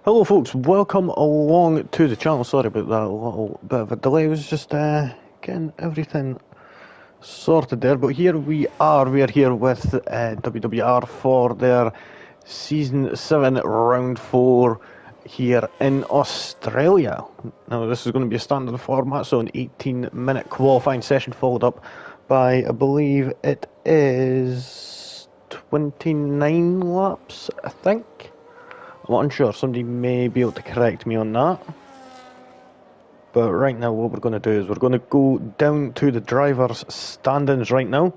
Hello folks, welcome along to the channel. Sorry about that little bit of a delay. I was just getting everything sorted there. But here we are here with WWR for their Season 7 Round 4 here in Australia. Now this is going to be a standard format, so an 18-minute qualifying session followed up by, I believe it is 29 laps, I think. I'm unsure, somebody may be able to correct me on that. But right now what we're going to do is we're going to go down to the drivers' standings right now.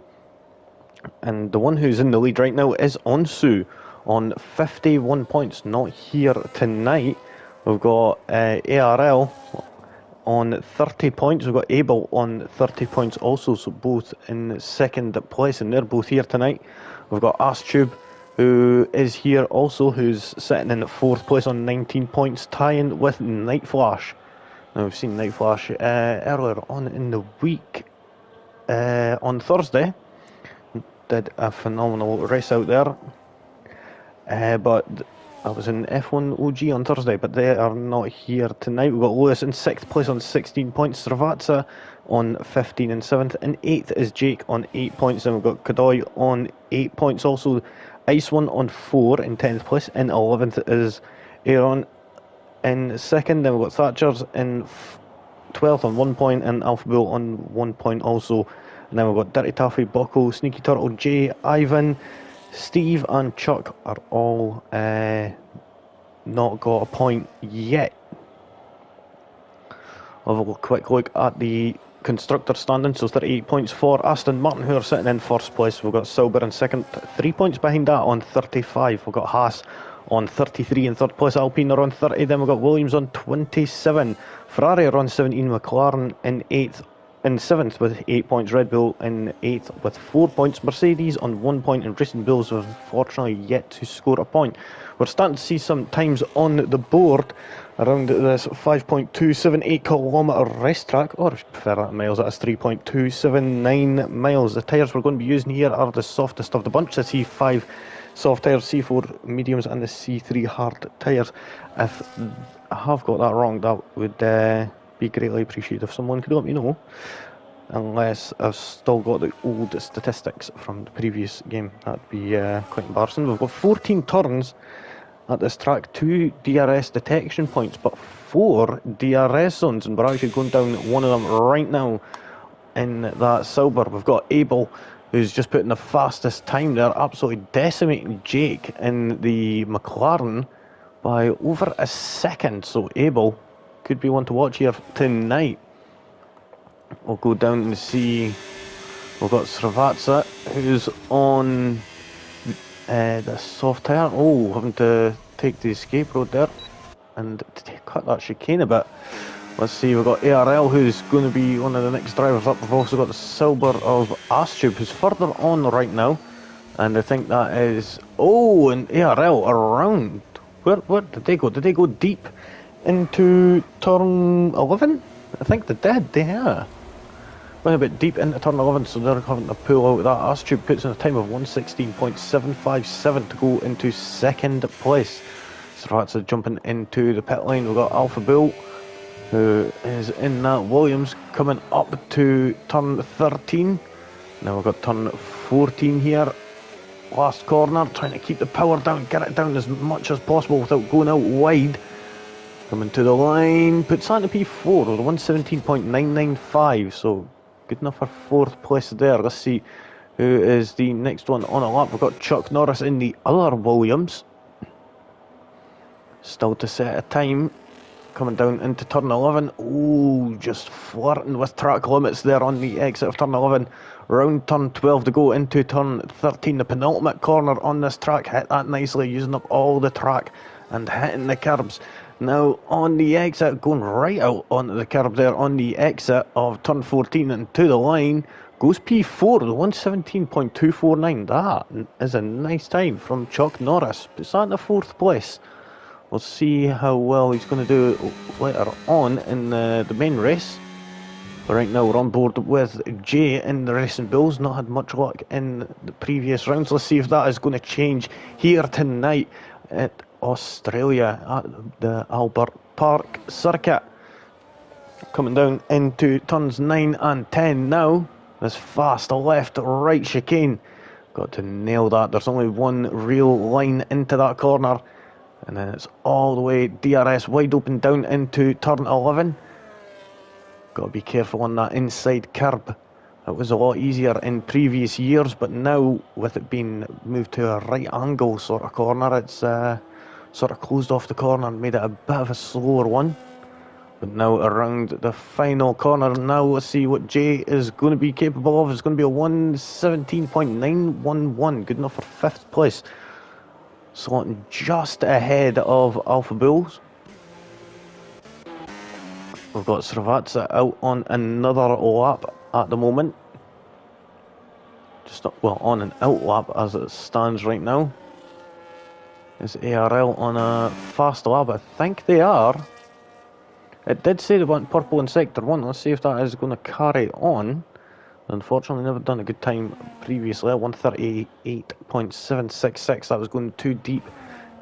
And the one who's in the lead right now is Onsu on 51 points, not here tonight. We've got ARL on 30 points, we've got Abel on 30 points also, so both in second place, and they're both here tonight. We've got Astube, who is here also, who's sitting in fourth place on 19 points, tying with Night Flash. Now we've seen Night Flash earlier on in the week, on Thursday, did a phenomenal race out there, but I was in F1 OG on Thursday, but they are not here tonight. We've got Lewis in 6th place on 16 points, Srivatsa on 15 and 7th, and 8th is Jake on 8 points, and we've got Kadoy on 8 points also. Ice One on 4 in 10th place, in 11th is Aaron in 2nd, then we've got Thatchers in 12th on 1 point, and Alpha Bull on 1 point also. And then we've got Dirty Taffy, Bucko, Sneaky Turtle, Jay, Ivan, Steve and Chuck are all not got a point yet. I'll have a quick look at the constructor standing. So 38 points for Aston Martin, who are sitting in first place. We've got Silber in second, 3 points behind that on 35. We've got Haas on 33 in third place, Alpine are on 30, then we've got Williams on 27, Ferrari are on 17, McLaren in 8th, in 7th with 8 points, Red Bull in 8th with 4 points, Mercedes on 1 point, and Racing Bulls have unfortunately yet to score a point. We're starting to see some times on the board around this 5.278 kilometre racetrack, or if you prefer that in miles, that is 3.279 miles. The tyres we're going to be using here are the softest of the bunch, the C5 soft tyres, C4 mediums, and the C3 hard tyres. If I have got that wrong, that would be greatly appreciated if someone could let me know, unless I've still got the old statistics from the previous game. That'd be quite embarrassing. We've got 14 turns at this track, 2 DRS detection points, but 4 DRS zones, and we're actually going down one of them right now in that Silver. We've got Abel, who's just putting the fastest time there, absolutely decimating Jake in the McLaren by over a second. So Abel could be one to watch here tonight. We'll go down and see. We've got Srivatsa, who's on the soft tyre. Oh, having to take the escape road there and cut that chicane a bit. Let's see, we've got ARL, who's going to be one of the next drivers up. We've also got the Silver of Astube, who's further on right now, and I think that is... Oh, and ARL around. Where did they go? Did they go deep into turn 11? I think they did, yeah. Went a bit deep into turn 11, so they're having to pull out that. Astube puts in a time of 1:16.757 to go into second place. Srivatsa jumping into the pit lane. We've got Alpha Bull, who is in that Williams, coming up to turn 13. Now we've got turn 14 here. Last corner, trying to keep the power down, get it down as much as possible without going out wide. Coming to the line, puts that in P4 with 1:17.995, so good enough for fourth place there. Let's see who is the next one on a lap. We've got Chuck Norris in the other Williams. Still to set a time. Coming down into turn 11. Oh, just flirting with track limits there on the exit of turn 11. Round turn 12 to go into turn 13. The penultimate corner on this track. Hit that nicely, using up all the track and hitting the curbs. Now on the exit, going right out onto the curb there on the exit of turn 14 and to the line goes P4 with 1:17.249. That is a nice time from Chuck Norris. Puts that in the fourth place. We'll see how well he's going to do later on in the main race. But right now we're on board with Jay in the Racing Bulls. Not had much luck in the previous rounds. Let's see if that is going to change here tonight. It Australia at the Albert Park circuit. Coming down into turns 9 and 10 now. This fast left right chicane. Got to nail that. There's only one real line into that corner. And then it's all the way DRS wide open down into turn 11. Got to be careful on that inside curb. It was a lot easier in previous years, but now with it being moved to a right angle sort of corner, it's sort of closed off the corner and made it a bit of a slower one. But now around the final corner, now let's see what Jay is going to be capable of. It's going to be a 1:17.911, good enough for 5th place. Slotting just ahead of Alpha Bulls. We've got Srivatsa out on another lap at the moment. Just on an out lap as it stands right now. Is ARL on a fast lap? I think they are. It did say they want purple in sector 1. Let's see if that is going to carry on. Unfortunately, never done a good time previously at 1:38.766. That was going too deep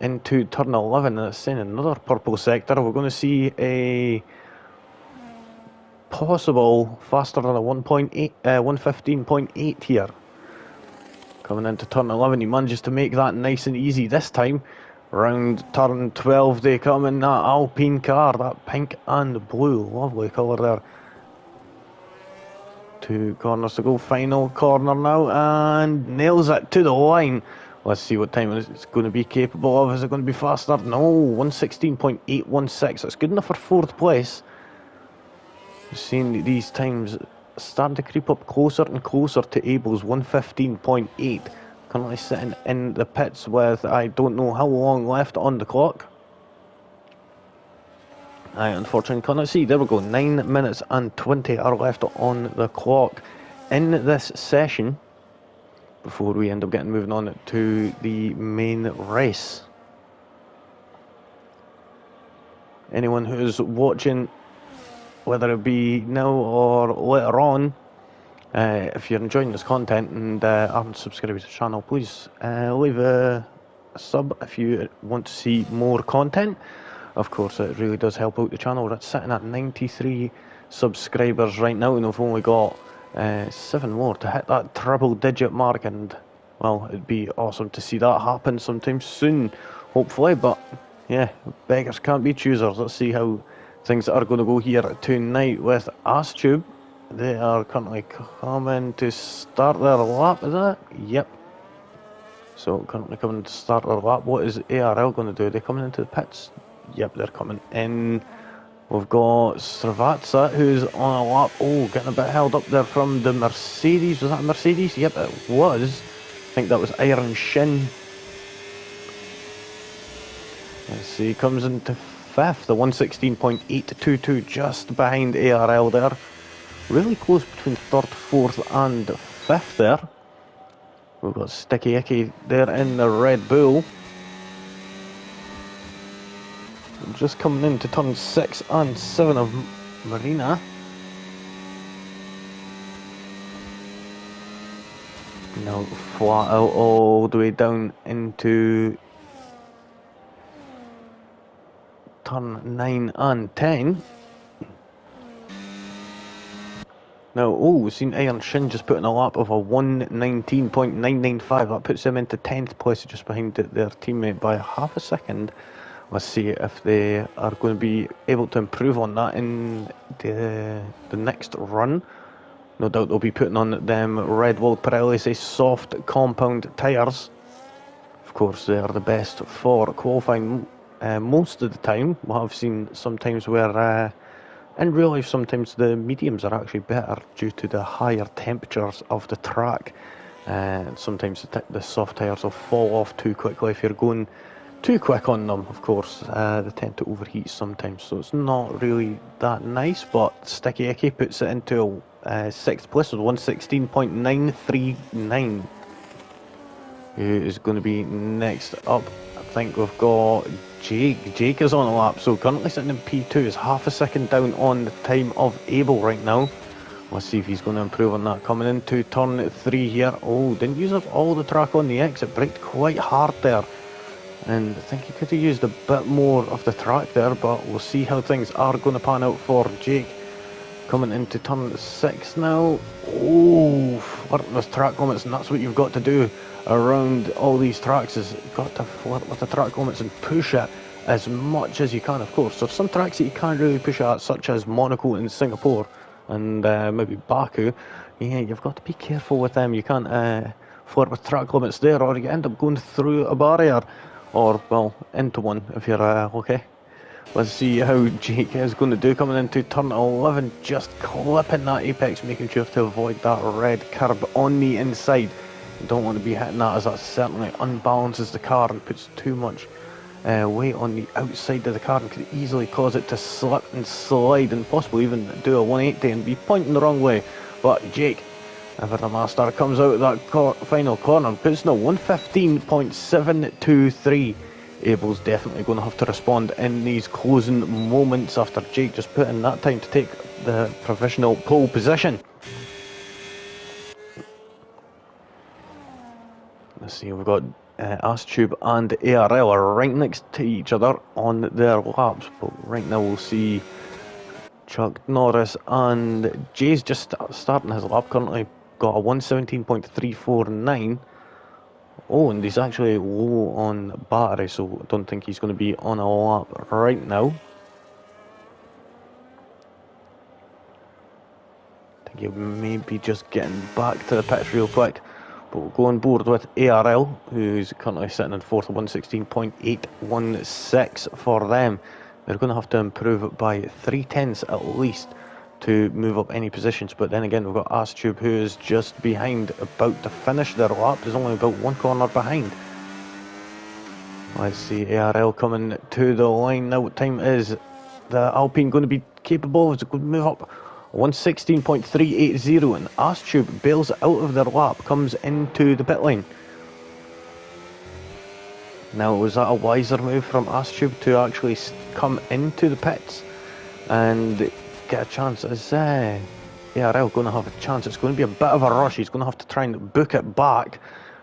into turn 11. And it's saying another purple sector. We're going to see a possible faster than a 1:15.8 here. Coming into turn 11, he manages to make that nice and easy this time. Round turn 12, they come in that Alpine car, that pink and blue, lovely colour there. 2 corners to go, final corner now, and nails it to the line. Let's see what time it's going to be capable of. Is it going to be faster? No, 1:16.816. That's good enough for 4th place. You're seeing these times starting to creep up closer and closer to Abel's 1:15.8. Currently sitting in the pits with I don't know how long left on the clock. I unfortunately cannot see. There we go. 9 minutes and 20 are left on the clock in this session before we end up moving on to the main race. Anyone who's watching, whether it be now or later on, if you're enjoying this content and aren't subscribed to the channel, please leave a sub if you want to see more content. Of course, it really does help out the channel. We're sitting at 93 subscribers right now, and we've only got 7 more to hit that triple digit mark, and well, it'd be awesome to see that happen sometime soon, hopefully. But yeah, beggars can't be choosers. Let's see how things are going to go here tonight with ASTube. They are currently coming to start their lap, is it? Yep. So currently coming to start their lap. What is ARL going to do? Are they coming into the pits? Yep, they're coming in. We've got Srivatsa, who's on a lap. Oh, getting a bit held up there from the Mercedes. Was that a Mercedes? Yep, it was. I think that was Iron Shin. Let's see, comes into 5th, the 1:16.822, just behind ARL there. Really close between 3rd, 4th and 5th there. We've got Sticky Icky there in the Red Bull. Just coming into turn 6 and 7 of Marina. Now flat out all the way down into turn 9 and 10. Now, we've seen Iron Shin just put in a lap of a 1:19.995. That puts him into 10th place, just behind their teammate by half a second. Let's see if they are going to be able to improve on that in the next run. No doubt they'll be putting on them Red World Pirelli soft compound tyres. Of course, they are the best for qualifying most of the time. We have seen sometimes where in real life, sometimes the mediums are actually better due to the higher temperatures of the track. Sometimes the soft tyres will fall off too quickly if you're going too quick on them. Of course, they tend to overheat sometimes, so it's not really that nice. But Sticky Icky puts it into 6th place with 1:16.939. Who is going to be next up? I think we've got Jake. Jake is on a lap, so currently sitting in P2, is half a second down on the time of Abel right now. Let's see if he's going to improve on that. Coming into turn 3 here. Oh, didn't use up all the track on the exit. Braked quite hard there. And I think he could have used a bit more of the track there, but we'll see how things are going to pan out for Jake. Coming into turn 6 now. Oh, flirt with track limits, and that's what you've got to do around all these tracks, is you've got to flirt with the track limits and push it as much as you can, of course. There's some tracks that you can't really push at, such as Monaco and Singapore, and maybe Baku. Yeah, you've got to be careful with them. You can't flirt with track limits there, or you end up going through a barrier, or, well, into one if you're okay. Let's see how Jake is going to do coming into turn 11, just clipping that apex, making sure to avoid that red curb on the inside. You don't want to be hitting that, as that certainly unbalances the car and puts too much weight on the outside of the car and could easily cause it to slip and slide and possibly even do a 180 and be pointing the wrong way. But Jake, ever the master, comes out of that final corner and puts in a 115.723. Abel's definitely going to have to respond in these closing moments after Jake just put in that time to take the provisional pole position. Let's see, we've got Astube and ARL are right next to each other on their laps, but right now we'll see Chuck Norris and Jay's just starting his lap, currently got a 117.349. Oh, and he's actually low on battery, so I don't think he's going to be on a lap right now. I think he may be just getting back to the pits real quick. But we'll go on board with ARL, who's currently sitting in fourth, 116.816 for them. They're going to have to improve it by 0.3 at least to move up any positions. But then again, we've got Astube, who is just behind, about to finish their lap. Is only about one corner behind. Let's see, ARL coming to the line now. What time is the Alpine going to be capable of? Is it going to move up? 116.380, and Astube bails out of their lap, comes into the pit lane. Now, was that a wiser move from Astube to actually come into the pits and get a chance? Is ARL going to have a chance? It's going to be a bit of a rush. He's going to have to try and book it back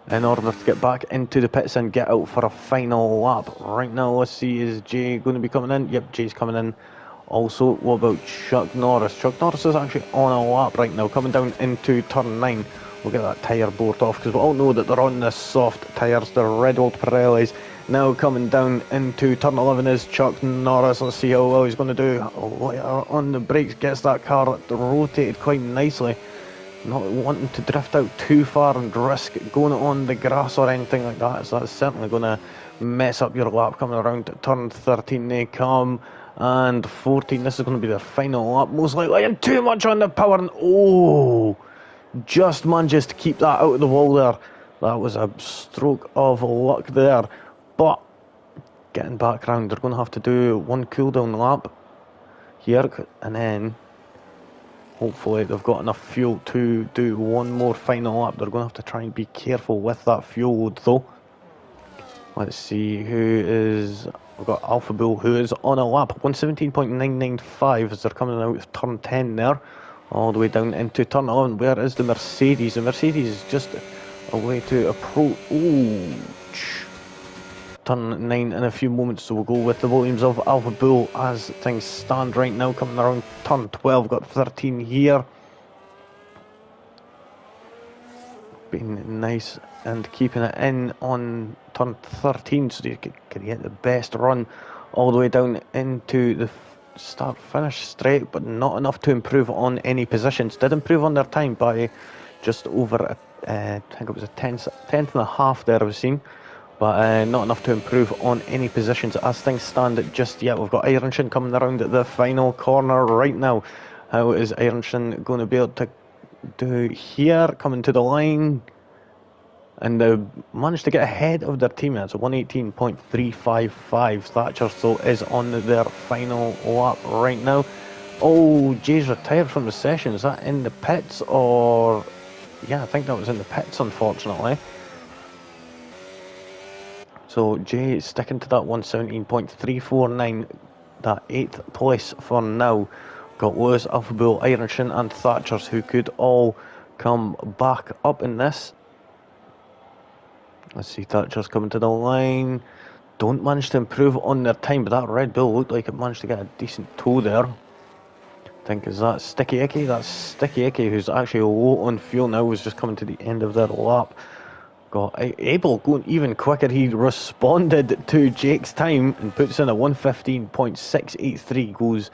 in order to get back into the pits and get out for a final lap. Right now, let's see, is Jay going to be coming in? Yep, Jay's coming in. Also, what about Chuck Norris? Chuck Norris is actually on a lap right now, coming down into turn 9. We'll get that tyre board off, because we all know that they're on the soft tyres, the Red World Pirellis. Now coming down into turn 11 is Chuck Norris. Let's see how well he's going to do. On the brakes, gets that car rotated quite nicely. Not wanting to drift out too far and risk going on the grass or anything like that, so that's certainly going to mess up your lap. Coming around to turn 13 they come, and 14, this is going to be their final lap most likely, and too much on the power, and oh, just manages to keep that out of the wall there. That was a stroke of luck there, but getting back round, they're going to have to do one cool down lap here, and then hopefully they've got enough fuel to do one more final lap. They're going to have to try and be careful with that fuel load though. Let's see who is... We've got Alpha Bull, who is on a lap, 117.995 as they're coming out of turn 10 there, all the way down into turn 11. Where is the Mercedes? The Mercedes is just a way to approach... Ooh, turn 9 in a few moments, so we'll go with the volumes of Alpha Bull as things stand right now. Coming around turn 12, got 13 here. Being nice and keeping it in on turn 13, so you can get the best run all the way down into the start-finish straight, but not enough to improve on any positions. Did improve on their time by just over, I think it was a tenth and a half there I was seeing, but not enough to improve on any positions as things stand just yet. We've got Ironshin coming around at the final corner right now. How is Ironshin going to be able to do here? Coming to the line, and they managed to get ahead of their teammates. 118.355. Thatcher though is on their final lap right now. Oh, Jay's retired from the session. Is that in the pits or... Yeah, I think that was in the pits, unfortunately. So Jay is sticking to that 117.349, that 8th place for now. Got Lewis, Alpha Bull, Ironshin and Thatchers, who could all come back up in this. Let's see, Thatcher's coming to the line. don't manage to improve on their time, but that Red Bull looked like it managed to get a decent toe there. I think is that Sticky Icky? That's Sticky Icky, who's actually low on fuel now, was just coming to the end of their lap. Got Abel going even quicker. He responded to Jake's time and puts in a 1:15.683, goes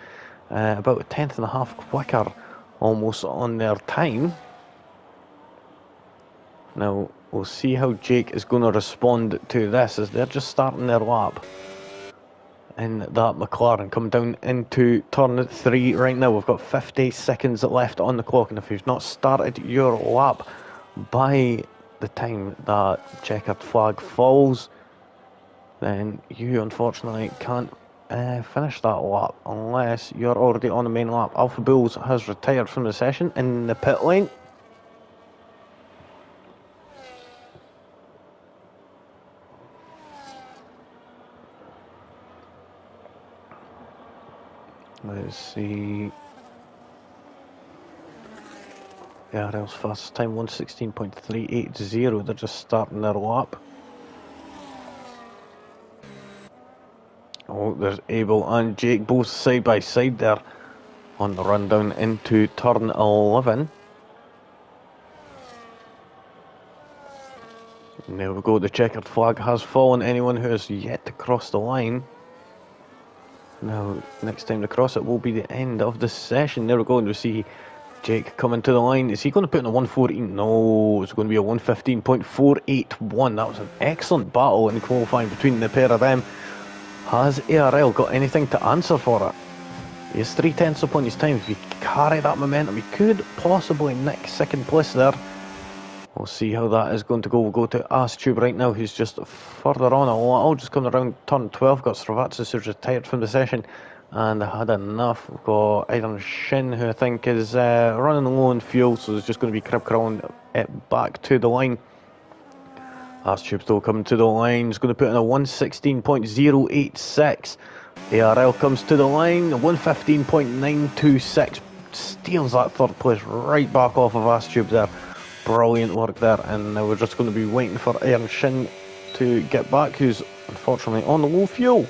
about a tenth and a half quicker almost on their time. Now we'll see how Jake is going to respond to this, as they're just starting their lap in that McLaren. Come down into turn 3 right now. We've got 50 seconds left on the clock, and if you've not started your lap by the time that checkered flag falls, then you unfortunately can't finish that lap unless you're already on the main lap. Alpha Bulls has retired from the session in the pit lane. Let's see. ARL's fastest time 1:16.380. They're just starting their lap. Oh, there's Abel and Jake both side by side there on the run down into turn 11. And there we go, the checkered flag has fallen. Anyone who has yet to cross the line, now next time to cross it will be the end of the session. There we go, and we see Jake coming to the line. Is he going to put in a 1:14? No, it's going to be a 1:15.481. That was an excellent battle in qualifying between the pair of them. Has ARL got anything to answer for it? He has 3/10 upon his time. If he carry that momentum, he could possibly nick second place there. We'll see how that is going to go. We'll go to Astube right now, who's just further on a little, just coming around turn 12. Got Sravatsis, who's retired from the session and had enough. We've got Iron Shin, who I think is running low on fuel, so it's just going to be crib crawling it back to the line. Astube still coming to the line. He's going to put in a 1:16.086. ARL comes to the line, 1:15.926. Steals that third place right back off of Astube there. Brilliant work there, and we're just going to be waiting for Iron Shin to get back, who's unfortunately on the low fuel.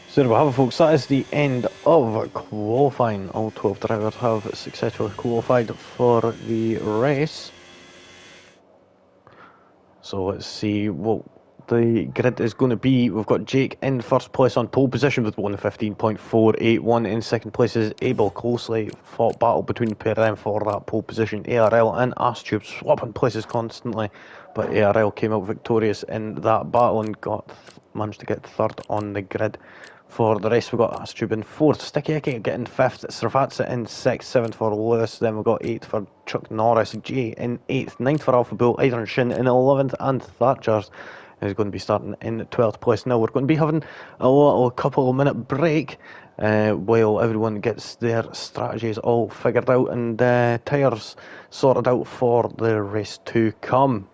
So there we have it, folks. That is the end of qualifying. All 12 drivers have successfully qualified for the race. So let's see what the grid is going to be. We've got Jake in first place on pole position with 1:15.481. In second place is Abel. Closely fought battle between the pair of them for that pole position. ARL and Astube swapping places constantly, but ARL came out victorious in that battle and managed to get third on the grid. For the rest, we've got Astube in fourth, Sticky Icky getting fifth, Sravatsa in sixth, seventh for Lewis, then we've got eighth for Chuck Norris, Jay in eighth, ninth for Alpha Bull, Iron Shin in 11th, and Thatchers is going to be starting in 12th place. Now we're going to be having a little couple of minute break while everyone gets their strategies all figured out and tyres sorted out for the race to come.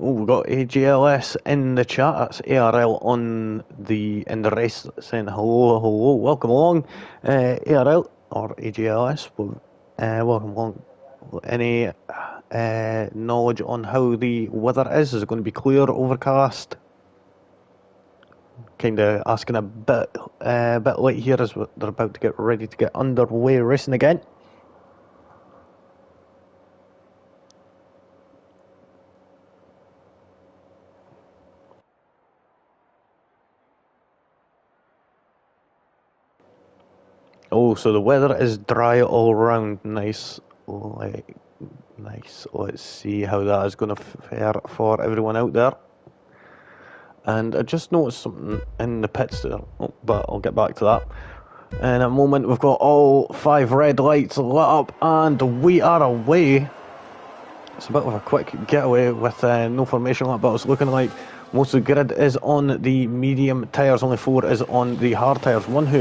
Oh, we've got AGLS in the chat. That's ARL in the race saying hello, welcome along. ARL or AGLS, welcome along. Any knowledge on how the weather is? Is it going to be clear, overcast? Kind of asking a bit late here as they're about to get ready to get underway racing again. Oh, so the weather is dry all around. Nice. Nice. Let's see how that is going to fare for everyone out there. And I just noticed something in the pits there, but I'll get back to that. In a moment, we've got all 5 red lights lit up, and we are away. It's a bit of a quick getaway with no formation lap, but it's looking like most of the grid is on the medium tyres, only 4 is on the hard tyres. One who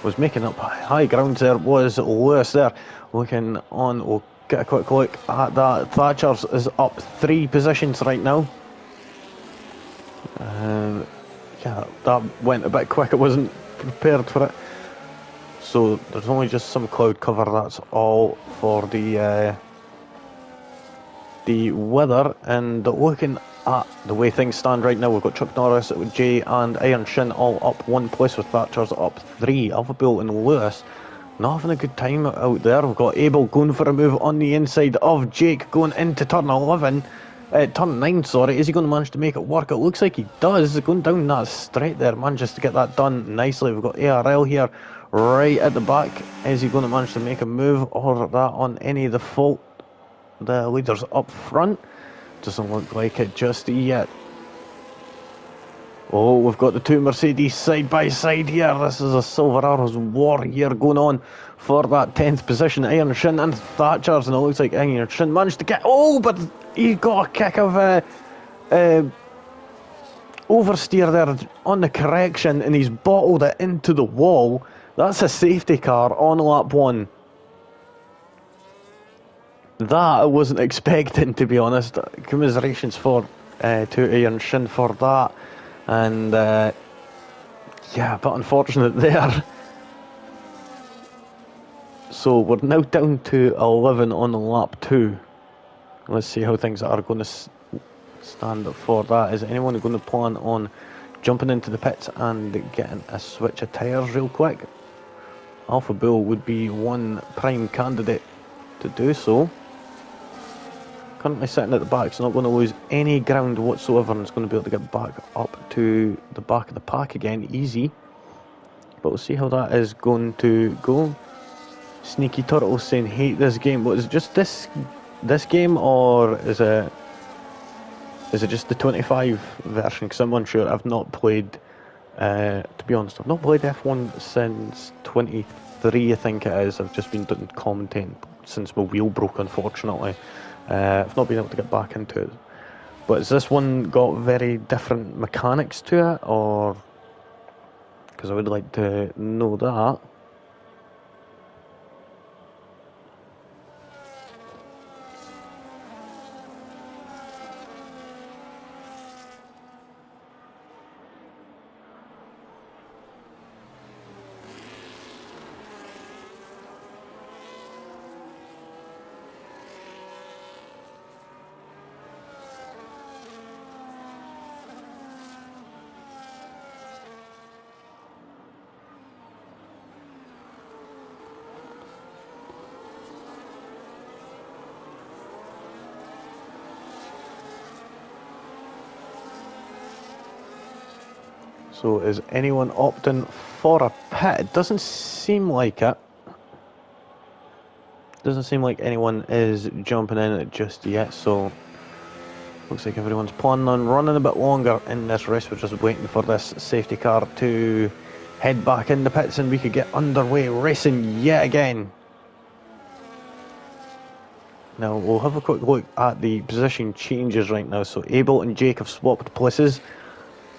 was making up high ground there was Lewis there. Looking on, we'll get a quick look at that. Thatcher's is up 3 positions right now. Yeah, that went a bit quick, I wasn't prepared for it. So there's only just some cloud cover, that's all for the weather. And looking at the way things stand right now, we've got Chuck Norris, Jay and Iron Shin all up 1 place with Thatcher's up 3. Alpha Bill and Lewis not having a good time out there. We've got Abel going for a move on the inside of Jake going into turn 9, sorry. Is he going to manage to make it work? It looks like he does. Going down that straight there, manages to get that done nicely. We've got ARL here right at the back. Is he going to manage to make a move or that on any of the fault? The leaders up front. Doesn't look like it just yet. Oh, we've got the 2 Mercedes side by side here. This is a Silver Arrows war here going on for that 10th position. Iron Shin and Thatcher's, and it looks like Iron Shin managed to get... Oh, but he got a kick of oversteer there on the correction, and he's bottled it into the wall. That's a safety car on lap 1. That I wasn't expecting, to be honest. Commiserations to Iron Shin for that. And yeah, but unfortunate there. So we're now down to 11 on lap 2. Let's see how things are going to stand for that. Is anyone going to plan on jumping into the pits and getting a switch of tyres real quick? Alpha Bull would be one prime candidate to do so. Currently sitting at the back, so not going to lose any ground whatsoever, and it's going to be able to get back up to the back of the pack again, easy. But we'll see how that is going to go. Sneaky Turtle saying hate this game. But is it just this game, or is it just the 25 version? Because I'm unsure. I've not played, to be honest, I've not played F1 since 23, I think it is. I've just been doing commentating since my wheel broke, unfortunately. I've not been able to get back into it. But has this one got very different mechanics to it, or... Because I would like to know that. So is anyone opting for a pit? It doesn't seem like it. Doesn't seem like anyone is jumping in it just yet, so looks like everyone's planning on running a bit longer in this race. We're just waiting for this safety car to head back in the pits and we could get underway racing yet again. Now we'll have a quick look at the position changes right now. So Abel and Jake have swapped places.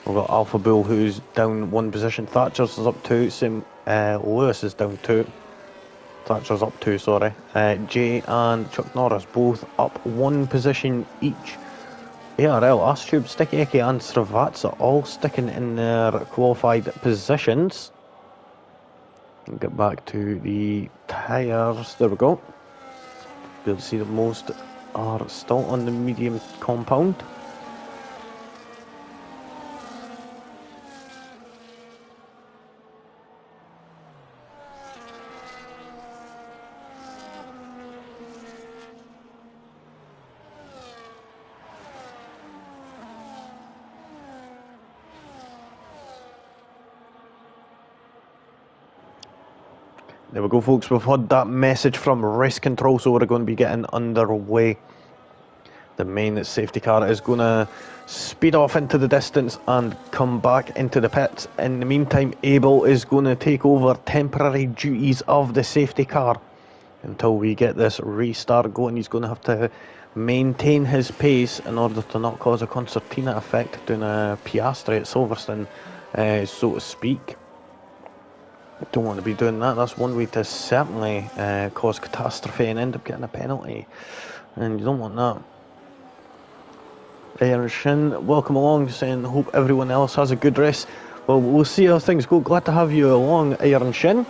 We've got Alpha Bull who's down 1 position. Thatcher's is up 2. Same Lewis is down 2. Thatcher's up 2, sorry. Jay and Chuck Norris both up 1 position each. ARL, Astube, Sticky and Srivatsa all sticking in their qualified positions. Get back to the tyres. There we go. Be able to see that most are still on the medium compound. There we go, folks. We've had that message from race control, so we're going to be getting underway. The main safety car is going to speed off into the distance and come back into the pits. In the meantime, Abel is going to take over temporary duties of the safety car until we get this restart going. He's going to have to maintain his pace in order to not cause a concertina effect doing a Piastri at Silverstone, so to speak. Don't want to be doing that. That's one way to certainly cause catastrophe and end up getting a penalty, and you don't want that. Iron Shin, welcome along, saying hope everyone else has a good race. Well, we'll see how things go. Glad to have you along, Iron Shin.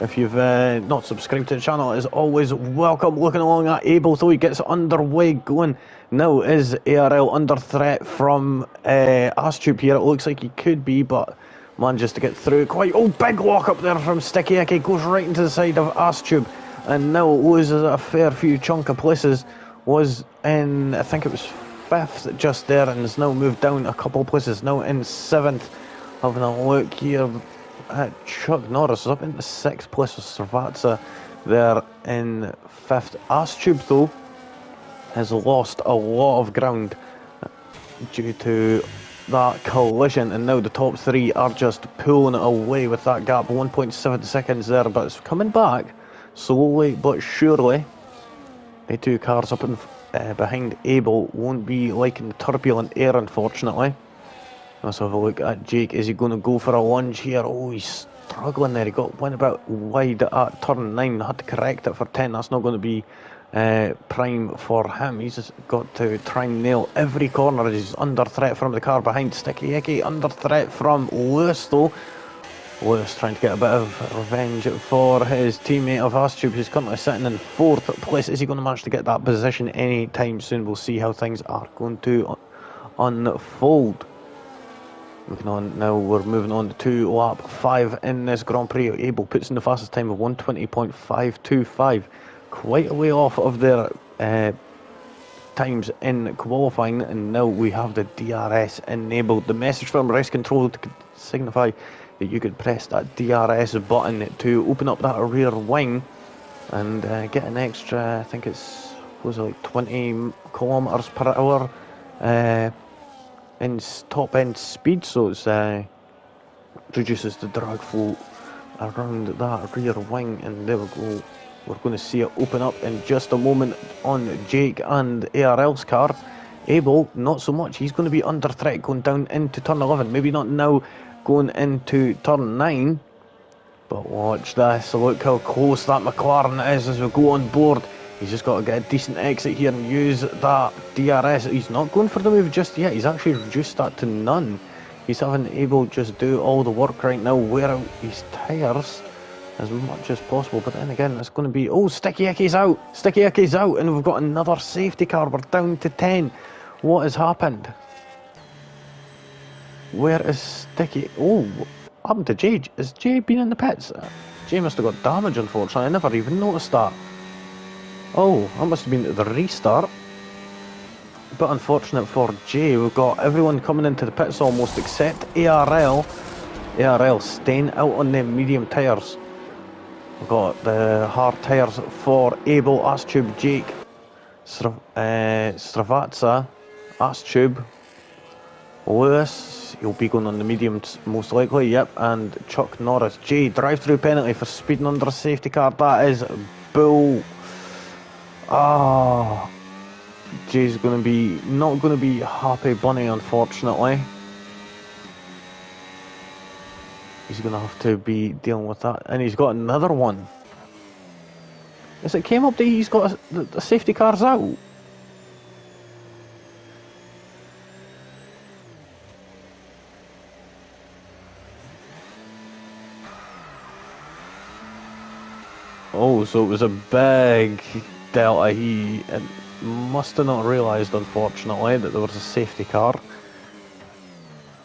If you've not subscribed to the channel, as always, welcome. Looking along at Abel, though he gets underway going. Now, is ARL under threat from Astube here? It looks like he could be, but manages to get through quite. Oh, big lock up there from Sticky Icky, goes right into the side of Astube, and now loses a fair few chunk of places. Was in, I think it was 5th just there, and has now moved down a couple of places, now in 7th. Having a look here at Chuck Norris, is up into 6th place with Srivatsa there in 5th. Astube, though, has lost a lot of ground due to that collision, and now the top 3 are just pulling it away with that gap. 1.7 seconds there, but it's coming back slowly but surely. The 2 cars up in behind Abel won't be liking the turbulent air, unfortunately. Let's have a look at Jake. Is he going to go for a lunge here? Oh, he's struggling there. He went a bit wide at turn 9. Had to correct it for 10. That's not going to be prime for him. He's just got to try and nail every corner. He's under threat from the car behind. Sticky Icky under threat from Lewis, though. Lewis trying to get a bit of revenge for his teammate of Astube, who's currently sitting in 4th place. Is he going to manage to get that position anytime soon? We'll see how things are going to unfold. Looking on now, we're moving on to lap 5 in this Grand Prix. Abel puts in the fastest time of 1:20.525. Quite a way off of their times in qualifying, and now we have the DRS enabled. The message from race control to signify that you could press that DRS button to open up that rear wing and get an extra, I think it's, was it like 20 kilometers per hour in top end speed, so it reduces the drag flow around that rear wing, and there we go. We're going to see it open up in just a moment on Jake and ARL's car. Abel, not so much. He's going to be under threat going down into turn 11. Maybe not now going into turn 9. But watch this. Look how close that McLaren is as we go on board. He's just got to get a decent exit here and use that DRS. He's not going for the move just yet. He's actually reduced that to none. He's having Abel just do all the work right now, wear out his tyres as much as possible. But then again, it's going to be, oh, Sticky Icky's out. Sticky Icky's out, and we've got another safety car. We're down to 10. What has happened? Where is Sticky? Oh, what happened to Jay? Has Jay been in the pits? Jay must have got damage, unfortunately. I never even noticed that. Oh, that must have been the restart. But unfortunate for Jay, we've got everyone coming into the pits almost except ARL. ARL staying out on them medium tyres. We've got the hard tyres for Abel, Astube, Jake, Srivatsa, Astube, Lewis. He'll be going on the mediums most likely, yep, and Chuck Norris. Jay, drive-through penalty for speeding under a safety car. That is bull. Ah, Jay's not going to be happy bunny, unfortunately. He's going to have to be dealing with that, and he's got another one. As it came up that he's got the safety car's out. Oh, so it was a big delta. He must have not realised, unfortunately, that there was a safety car.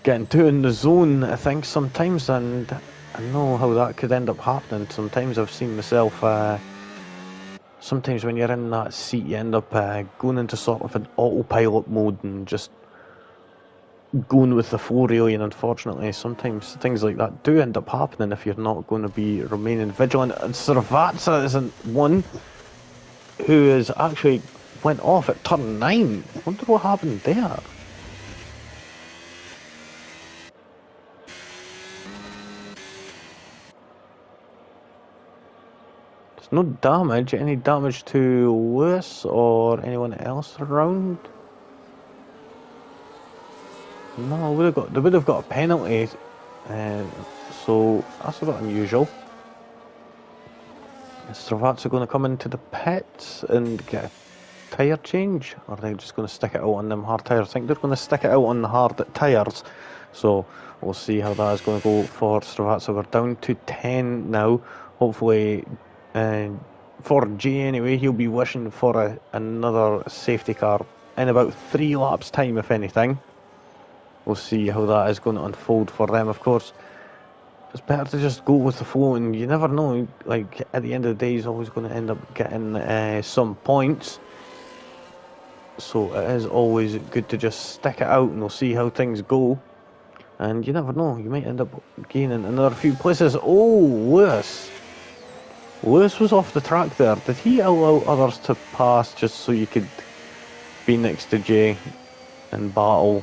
Getting two in the zone, I think, sometimes, and I know how that could end up happening. Sometimes I've seen myself, sometimes when you're in that seat, you end up going into sort of an autopilot mode and just going with the flow, really. And unfortunately, sometimes things like that do end up happening if you're not going to be remaining vigilant. And Srivatsa isn't one who is actually went off at turn 9. I wonder what happened there. There's no damage. Any damage to Lewis or anyone else around? No, they would have got a penalty. So that's a bit unusual. Is Srivatsa going to come into the pits and get a tyre change? Or are they just going to stick it out on them hard tyres? I think they're going to stick it out on the hard tyres. So we'll see how that is going to go for Srivatsa. We're down to 10 now. Hopefully, for Jay anyway, he'll be wishing for another safety car in about 3 laps time, if anything. We'll see how that is going to unfold for them, of course. It's better to just go with the flow, and you never know, like, at the end of the day, he's always going to end up getting some points. So it is always good to just stick it out, and we'll see how things go. And you never know, you might end up gaining another few places. Oh, Lewis. Lewis was off the track there. Did he allow others to pass just so you could be next to Jay and battle?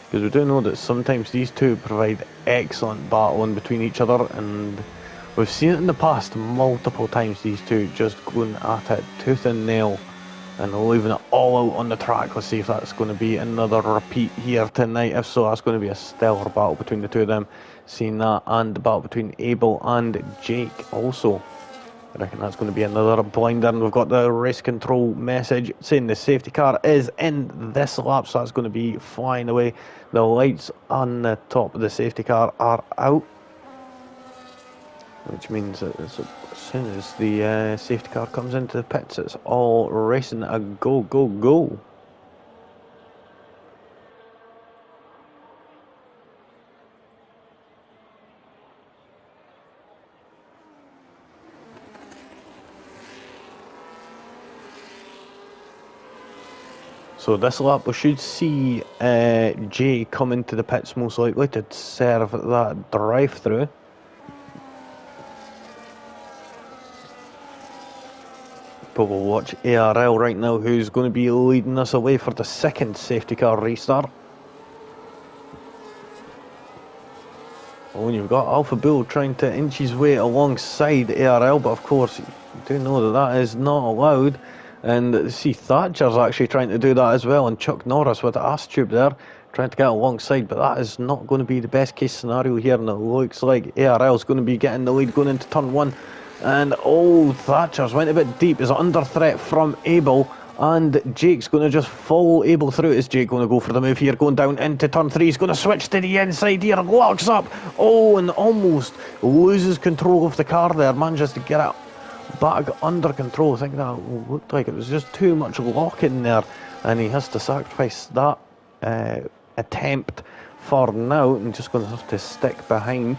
Because we do know that sometimes these two provide excellent battling between each other, and we've seen it in the past multiple times, these two just going at it tooth and nail and leaving it all out on the track. Let's see if that's going to be another repeat here tonight. If so, that's going to be a stellar battle between the two of them. Seeing that, and the battle between Abel and Jake also. I reckon that's going to be another blinder, and we've got the race control message saying the safety car is in this lap, so that's going to be flying away. The lights on the top of the safety car are out, which means that as soon as the safety car comes into the pits, it's all racing a go, go, go. So this lap we should see Jay come into the pits most likely to serve that drive-through. But we'll watch ARL right now, who's going to be leading us away for the second safety car restart. Oh, and you've got Alpha Bull trying to inch his way alongside ARL, but of course you do know that that is not allowed. And see, Thatcher's actually trying to do that as well, and Chuck Norris with the ass tube there, trying to get alongside, but that is not going to be the best case scenario here, and it looks like ARL's going to be getting the lead going into turn 1. And oh, Thatcher's went a bit deep, is under threat from Abel, and Jake's going to just follow Abel through. Is Jake going to go for the move here, going down into turn 3? He's going to switch to the inside here, locks up, oh, and almost loses control of the car there, manages to get it back under control. I think that looked like it was just too much lock in there, and he has to sacrifice that attempt for now, and just going to have to stick behind.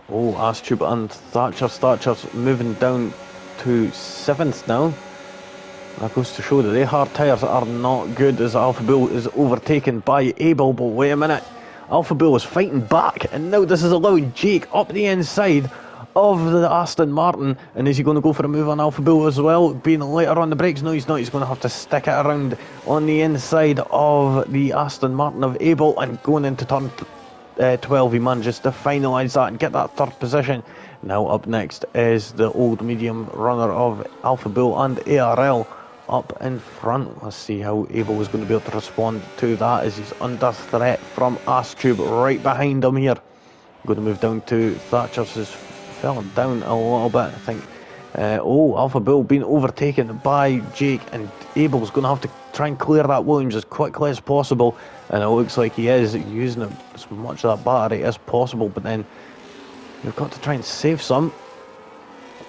Oh, Astube and Thatcher's moving down to 7th now. That goes to show that their hard tyres are not good, as Alpha Bull is overtaken by Abel. But wait a minute, Alpha Bull is fighting back, and now this is allowing Jake up the inside of the Aston Martin. And is he going to go for a move on Alpha Bull as well, being later on the brakes? No, he's not. He's going to have to stick it around on the inside of the Aston Martin of Abel, and going into turn 12 he manages to finalise that and get that 3rd position. Now up next is the old medium runner of Alpha Bull and ARL up in front. Let's see how Abel is going to be able to respond to that, as he's under threat from Astube right behind him here. Going to move down to Thatcher's, who's fell down a little bit, I think. Alpha Bull being overtaken by Jake, and Abel's going to have to try and clear that Williams as quickly as possible, and it looks like he is using as much of that battery as possible, but then you've got to try and save some.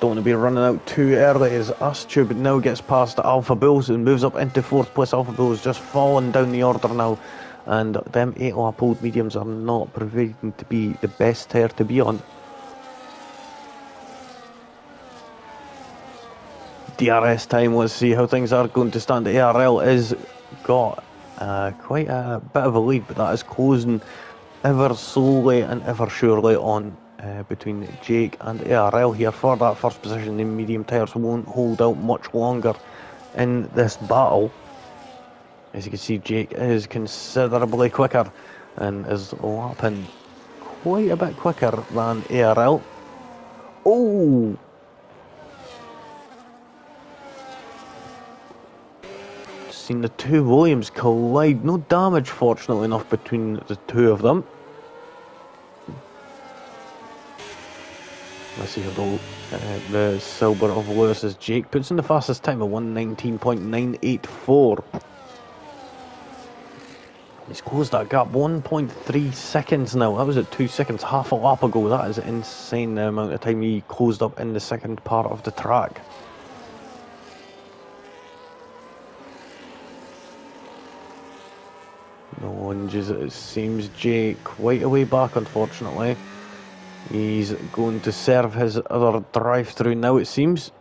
Don't want to be running out too early as Astube now gets past Alpha Bulls and moves up into 4th place. Alpha Bulls just falling down the order now, and them 8 lap old mediums are not proving to be the best tyre to be on. DRS time, let's see how things are going to stand. ARL is got quite a bit of a lead, but that is closing ever slowly and ever surely on between Jake and ARL here for that first position. The medium tyres won't hold out much longer in this battle. As you can see, Jake is considerably quicker and is lapping quite a bit quicker than ARL. Oh! Seen the two Williams collide. No damage, fortunately enough, between the two of them. Let's see how the silver of Lewis as Jake puts in the fastest time of 1:19.984. He's closed that gap 1.3 seconds now. That was at 2 seconds half a lap ago. That is insane, the amount of time he closed up in the second part of the track. No lunges, it seems. Jake quite a way back, unfortunately. He's going to serve his other drive-through now, it seems.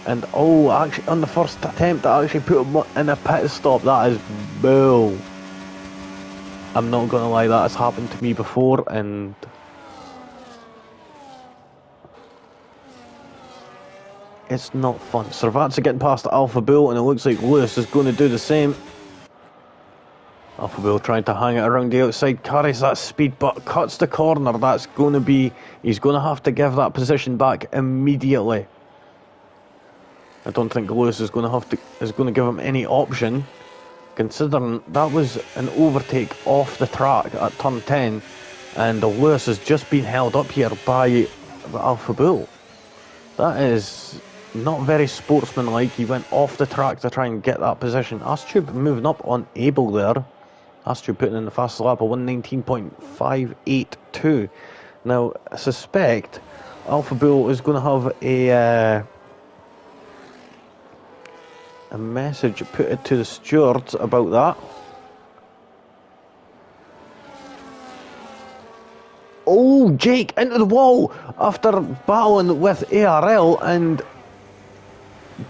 And oh, actually, on the first attempt, I actually put him in a pit stop. That is bull. I'm not going to lie, that has happened to me before, and it's not fun. Servat's getting past Alpha Bull, and it looks like Lewis is going to do the same. Alpha Bull trying to hang it around the outside, carries that speed, but cuts the corner. That's going to be, he's going to have to give that position back immediately. I don't think Lewis is going to give him any option, considering that was an overtake off the track at turn 10, and Lewis has just been held up here by the Alpha Bull. That is not very sportsmanlike. He went off the track to try and get that position. Astube moving up on Abel there. Astube putting in the fastest lap of 1:19.582. Now, I suspect Alpha Bull is going to have a message put to the stewards about that. Oh, Jake into the wall after battling with ARL, and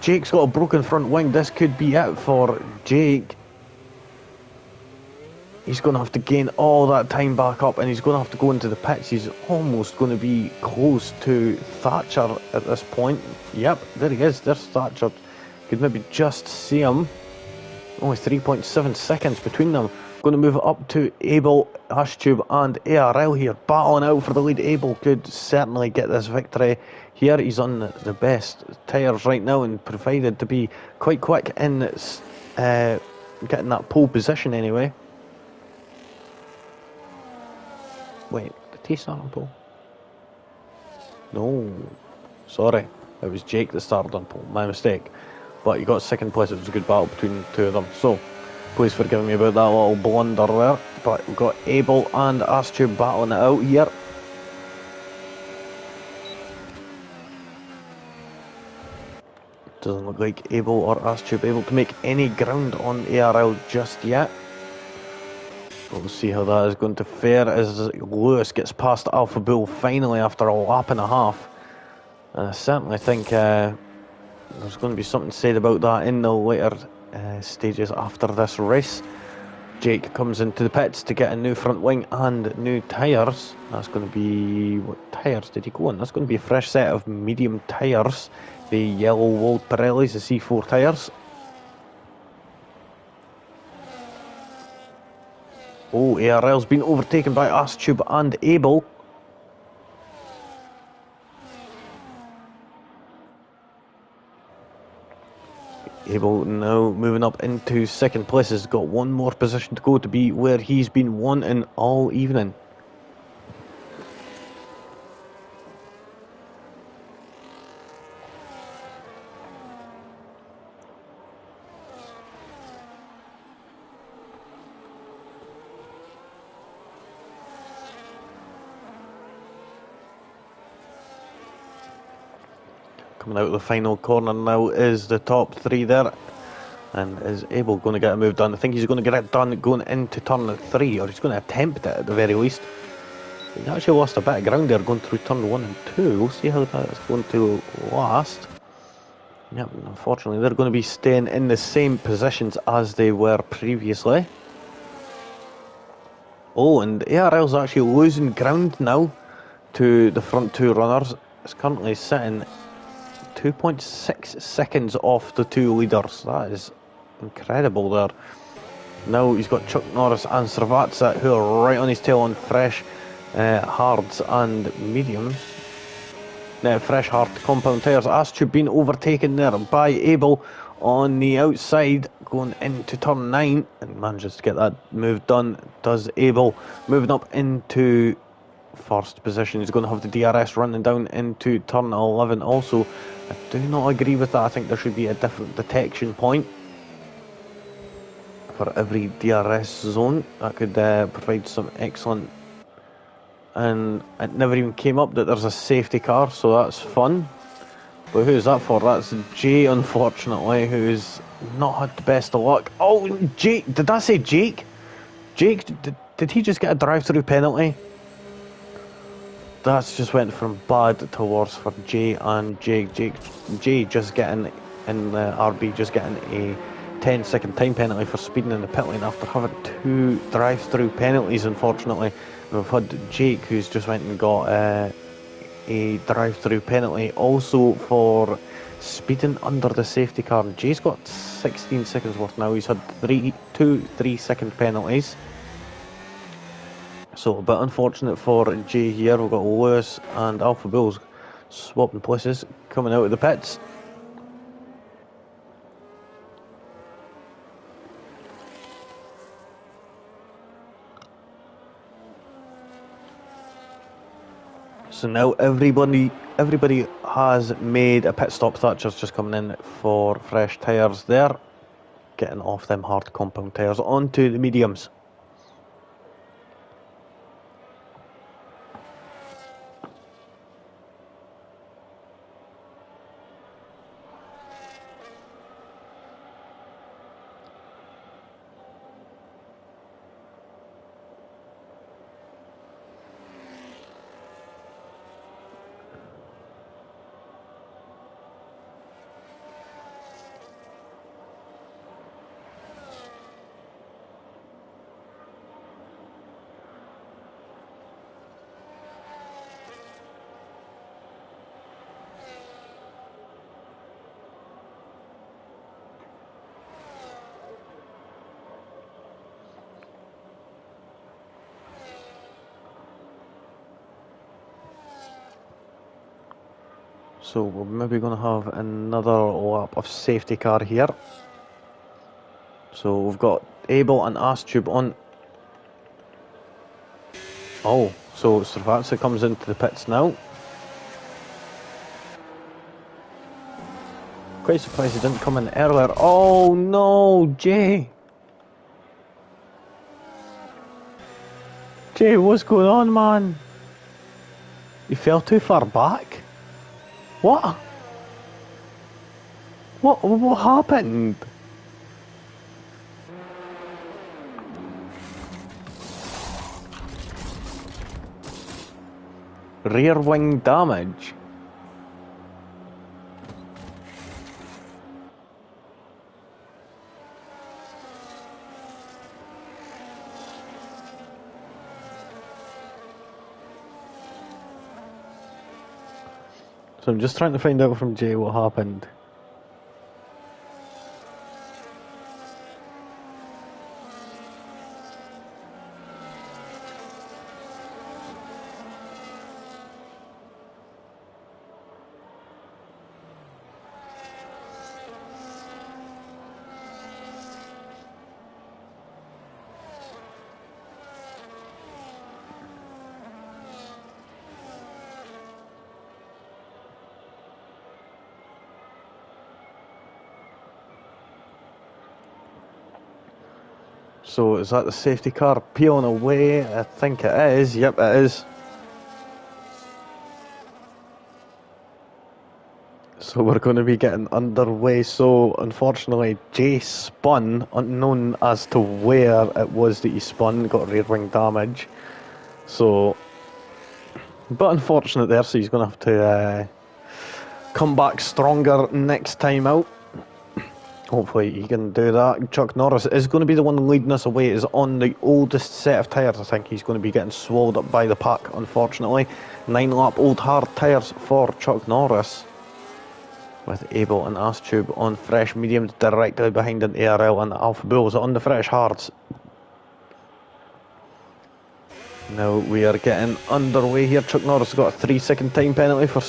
Jake's got a broken front wing. This could be it for Jake. He's going to have to gain all that time back up, and he's going to have to go into the pits. He's almost going to be close to Thatcher at this point. Yep, there he is. There's Thatcher. Could maybe just see him. Only 3.7 seconds between them. Going to move up to Abel, Astube and ARL here. Battling out for the lead. Abel could certainly get this victory here. He's on the best tyres right now and provided to be quite quick in getting that pole position anyway. Wait, did he start on pole? No. Sorry. It was Jake that started on pole. My mistake. But you got second place. It was a good battle between the two of them. So, please forgive me about that little blunder there. But we've got Abel and Astube battling it out here. Doesn't look like Abel or Astube able to make any ground on ARL just yet. We'll see how that is going to fare as Lewis gets past Alpha Bull finally after a lap and a half. And I certainly think there's going to be something said about that in the later stages after this race. Jake comes into the pits to get a new front wing and new tyres. That's going to be... what tyres did he go on? That's going to be a fresh set of medium tyres. The yellow walled Pirellis, the C4 tyres. Oh, ARL's been overtaken by Astube and Abel. Abel now moving up into second place. Has got one more position to go to be where he's been wanting all evening. Coming out of the final corner now is the top three there. And is Abel going to get a move done? I think he's going to get it done going into turn 3, or he's going to attempt it at the very least. He actually lost a bit of ground there going through turn 1 and 2. We'll see how that's going to last. Yep, unfortunately they're going to be staying in the same positions as they were previously. Oh, and ARL's actually losing ground now to the front two runners. It's currently sitting 2.6 seconds off the two leaders. That is incredible there. Now he's got Chuck Norris and Srivatsa, who are right on his tail on fresh hards and mediums. Fresh hard compound tyres. Astube being overtaken there by Abel on the outside going into turn 9 and manages to get that move done. Does Abel, moving up into first position. He's going to have the DRS running down into turn 11 also. I do not agree with that. I think there should be a different detection point for every DRS zone. That could provide some excellent. And it never even came up that there's a safety car, so that's fun. But who's that for? That's Jay, unfortunately, who's not had the best of luck. Oh, Jake! Did I say Jake? Jake, did he just get a drive-through penalty? That's just went from bad to worse for Jay and Jake. Jay just getting in the RB, just getting a 10-second time penalty for speeding in the pit lane after having 2 drive-through penalties, unfortunately. We've had Jake, who's just went and got a drive-through penalty also for speeding under the safety car. Jay's got 16 seconds worth now. He's had 2 3-second penalties. So a bit unfortunate for Jay here. We've got Lewis and Alpha Bulls swapping places, coming out of the pits. So now everybody has made a pit stop. Thatcher's just coming in for fresh tyres there, getting off them hard compound tyres onto the mediums. So we're maybe going to have another lap of safety car here. So we've got Abel and Astube on. Oh, so Srivatsa comes into the pits now. Quite surprised he didn't come in earlier. Oh no, Jay! Jay, what's going on, man? You fell too far back? What? What happened? Rear wing damage. So I'm just trying to find out from Jay what happened. So is that the safety car peeling away? I think it is. Yep, it is. So we're going to be getting underway. So unfortunately, Jay spun, unknown as to where it was that he spun, got rear wing damage. So, but unfortunate there, so he's going to have to come back stronger next time out. Hopefully he can do that. Chuck Norris is going to be the one leading us away. Is on the oldest set of tyres. I think he's going to be getting swallowed up by the pack, unfortunately. 9-lap old hard tyres for Chuck Norris, with Abel and Astube on fresh mediums directly behind an ARL and Alpha Bulls on the fresh hards. Now we are getting underway here. Chuck Norris has got a 3-second time penalty for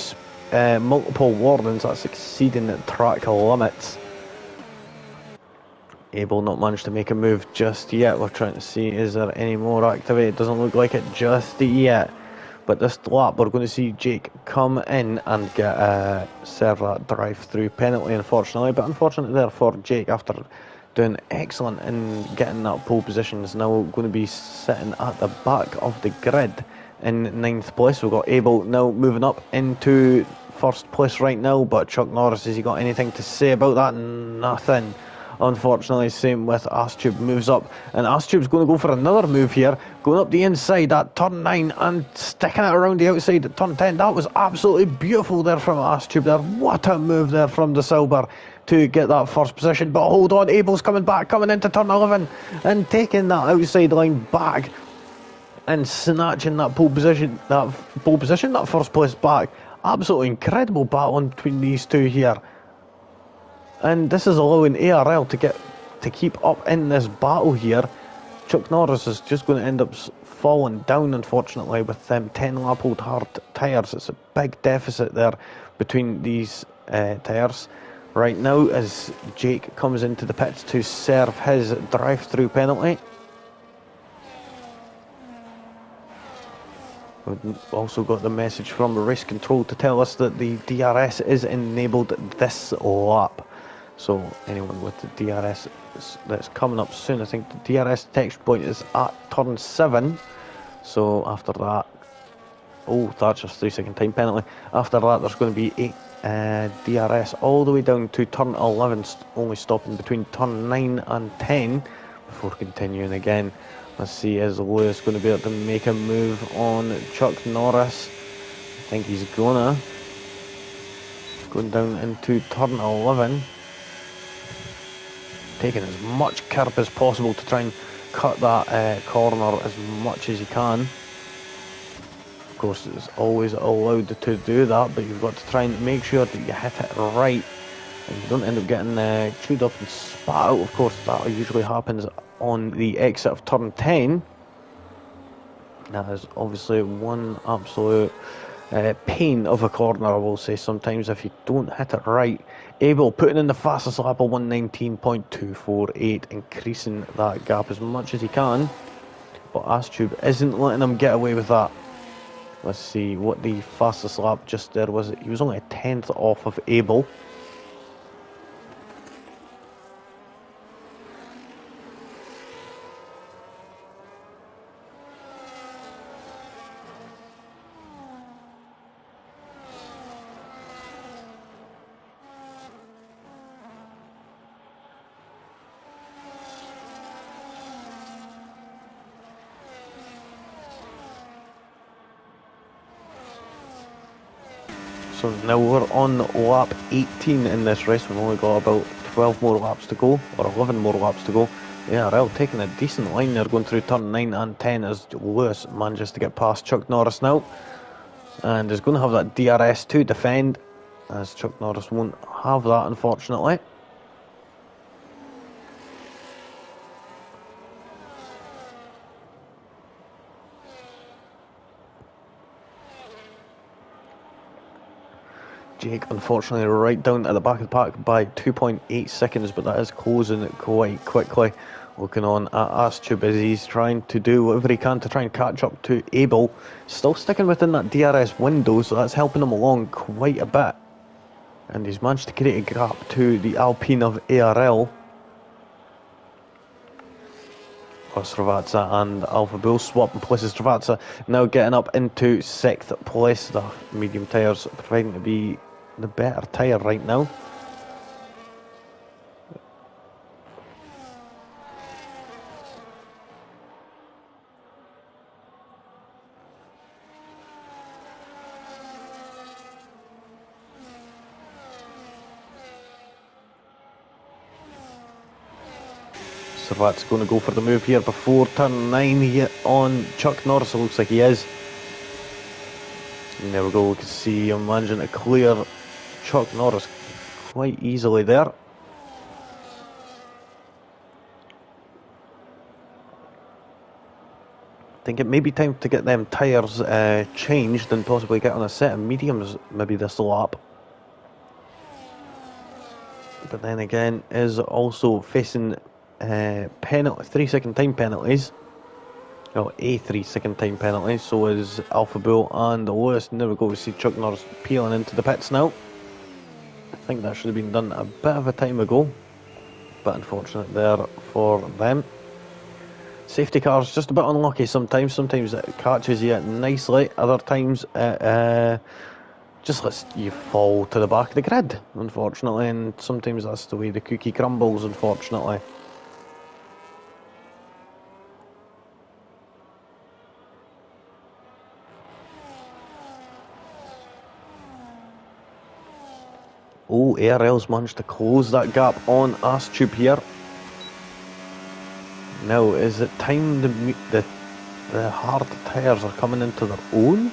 multiple warnings. That's exceeding the track limits. Abel not managed to make a move just yet. We're trying to see, is there any more activity? It doesn't look like it just yet. But this lap, we're going to see Jake come in and get serve that drive-through penalty, unfortunately. But unfortunately there for Jake, after doing excellent in getting that pole position, is now going to be sitting at the back of the grid in 9th place. We've got Abel now moving up into 1st place right now. But Chuck Norris, has he got anything to say about that? Nothing. Unfortunately, same with Astube, moves up, and Astube's going to go for another move here, going up the inside at turn 9 and sticking it around the outside at turn 10. That was absolutely beautiful there from Astube there. What a move there from the Silver to get that first position. But hold on, Abel's coming back, coming into turn 11 and taking that outside line back and snatching that pole position, that first place back. Absolutely incredible battle between these two here. And this is allowing ARL to keep up in this battle here. Chuck Norris is just going to end up falling down, unfortunately, with them 10-lap old hard tyres. It's a big deficit there between these tyres. Right now, as Jake comes into the pits to serve his drive-through penalty. We've also got the message from race control to tell us that the DRS is enabled this lap. So anyone with the DRS that's coming up soon, I think the DRS text point is at turn 7. So after that, oh, that's just 3-second time penalty. After that, there's going to be a DRS all the way down to turn 11, only stopping between turn 9 and 10 before continuing again. Let's see, is Lewis going to be able to make a move on Chuck Norris? I think he's going down into turn 11. Taking as much curb as possible to try and cut that corner as much as you can. Of course, it's always allowed to do that, but you've got to try and make sure that you hit it right and you don't end up getting chewed up and spat out. Of course, that usually happens on the exit of turn 10. That is obviously one absolute pain of a corner, I will say, sometimes if you don't hit it right. Abel putting in the fastest lap of 1:19.248, increasing that gap as much as he can, but Astube isn't letting him get away with that. Let's see what the fastest lap just there was. He was only a 10th off of Abel. So now we're on lap 18 in this race. We've only got about 12 more laps to go, or 11 more laps to go. ARL taking a decent line there, going through turn 9 and 10 as Lewis manages to get past Chuck Norris now. And is going to have that DRS to defend, as Chuck Norris won't have that, unfortunately. Jake, unfortunately, right down at the back of the pack by 2.8 seconds, but that is closing quite quickly. Looking on at Astube as he's trying to do whatever he can to try and catch up to Abel. Still sticking within that DRS window, so that's helping him along quite a bit. And he's managed to create a gap to the Alpine of ARL. Stravazza and Alpha Bull swapping places. Stravazza now getting up into 6th place. The medium tyres proving to be the better tyre right now. Servat's going to go for the move here before turn 9 here on Chuck Norris. It looks like he is. And there we go, we can see him managing to clear Chuck Norris quite easily there. I think it may be time to get them tyres changed and possibly get on a set of mediums maybe this lap. But then again, is also facing 3-second time penalties. Well, a 3-second time penalty. So is Alpha Bull and Lewis. And there we go, we see Chuck Norris peeling into the pits now. I think that should have been done a bit of a time ago, but unfortunate there for them. Safety cars just a bit unlucky sometimes. Sometimes it catches you nicely. Other times it just lets you fall to the back of the grid, unfortunately. And sometimes that's the way the cookie crumbles, unfortunately. Oh, ARL's managed to close that gap on Astube here. Now, is it time the hard tyres are coming into their own?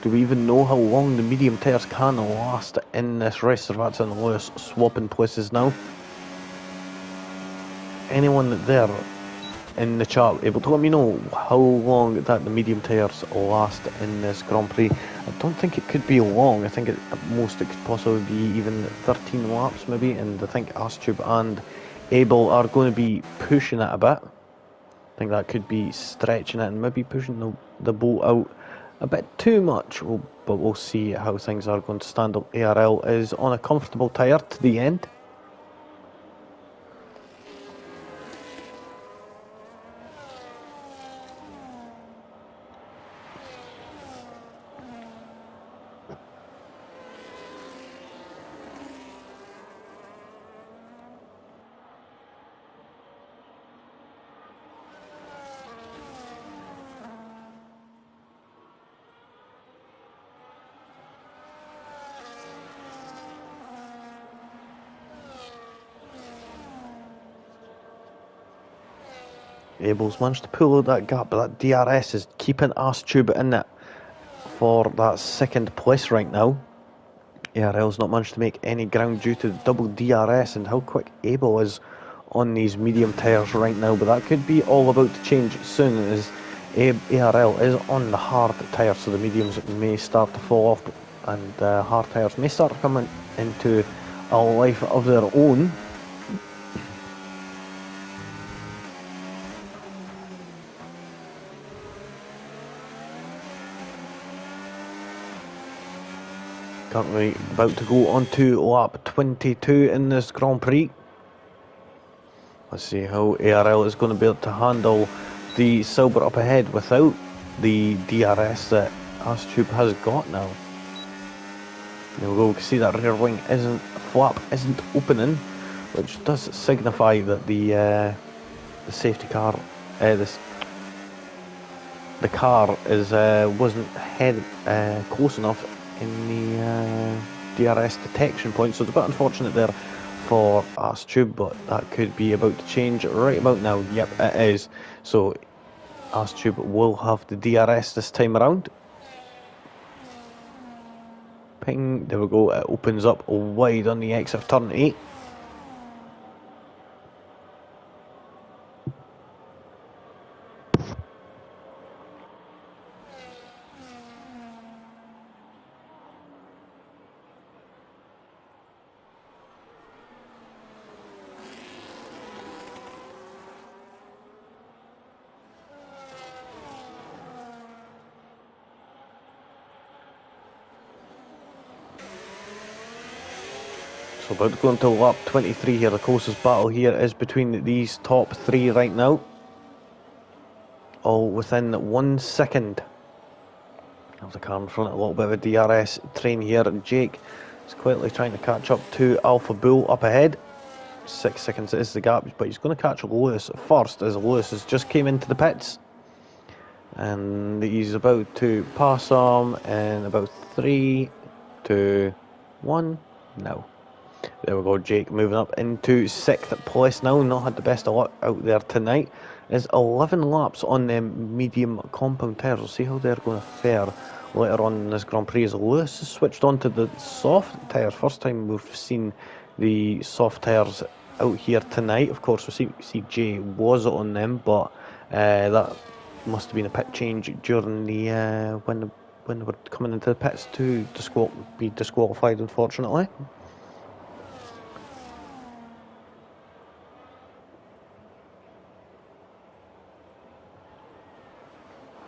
Do we even know how long the medium tyres can last in this race? Servats and Lewis swapping places now. Anyone there in the chat able to let me know how long that the medium tyres last in this Grand Prix? I don't think it could be long. I think at most it could possibly be even 13 laps maybe, and I think Astube and Abel are going to be pushing it a bit. I think that could be stretching it and maybe pushing the boat out a bit too much, but we'll see how things are going to stand up. ARL is on a comfortable tyre to the end. Abel's managed to pull out that gap, but that DRS is keeping Astube in it for that second place right now. ARL's not managed to make any ground due to the double DRS and how quick Abel is on these medium tyres right now, but that could be all about to change soon as ARL is on the hard tyres, so the mediums may start to fall off and hard tyres may start coming into a life of their own. Currently about to go on to lap 22 in this Grand Prix. Let's see how ARL is going to be able to handle the Silver up ahead without the DRS that Astube has got now. There we go, we can see that rear wing flap isn't opening, which does signify that the safety car, the car wasn't close enough in the DRS detection point, so it's a bit unfortunate there for Astube, but that could be about to change right about now. Yep, it is. So Astube will have the DRS this time around. Ping, there we go, it opens up wide on the exit of turn 8. So about to go into lap 23 here. The closest battle here is between these top three right now. All within 1 second There's a car in front, a little bit of a DRS train here. Jake is quietly trying to catch up to Alpha Bull up ahead. 6 seconds is the gap, but he's going to catch Lewis first, as Lewis has just came into the pits. And he's about to pass him in about 3, 2, 1, no. There we go, Jake moving up into 6th place now. Not had the best of luck out there tonight. Is 11 laps on them medium compound tyres. We'll see how they're going to fare later on in this Grand Prix. As Lewis has switched on to the soft tyres. First time we've seen the soft tyres out here tonight. Of course, we see Jay was on them, but that must have been a pit change during the when they were coming into the pits to be disqualified, unfortunately.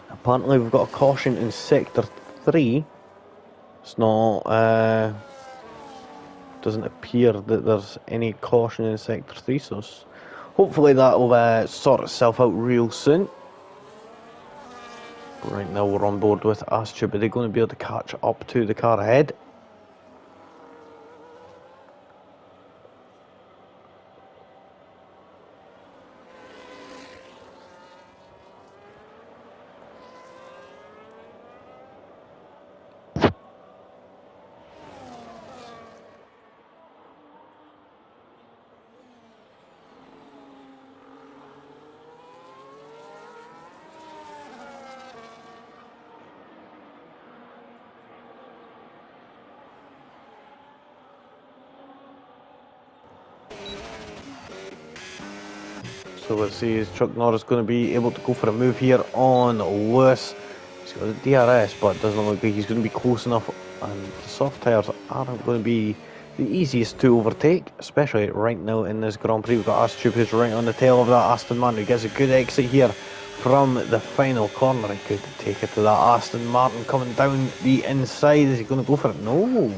Apparently we've got a caution in sector 3. It's not doesn't appear that there's any caution in sector 3, so hopefully that'll sort itself out real soon. Right now we're on board with Astube. Are they going to be able to catch up to the car ahead? So let's see, is Chuck Norris going to be able to go for a move here on Lewis? He's got a DRS, but it doesn't look like he's going to be close enough. And the soft tyres aren't going to be the easiest to overtake, especially right now in this Grand Prix. We've got Astube who's right on the tail of that Aston Martin, who gets a good exit here from the final corner. He could take it to that Aston Martin coming down the inside. Is he going to go for it? No.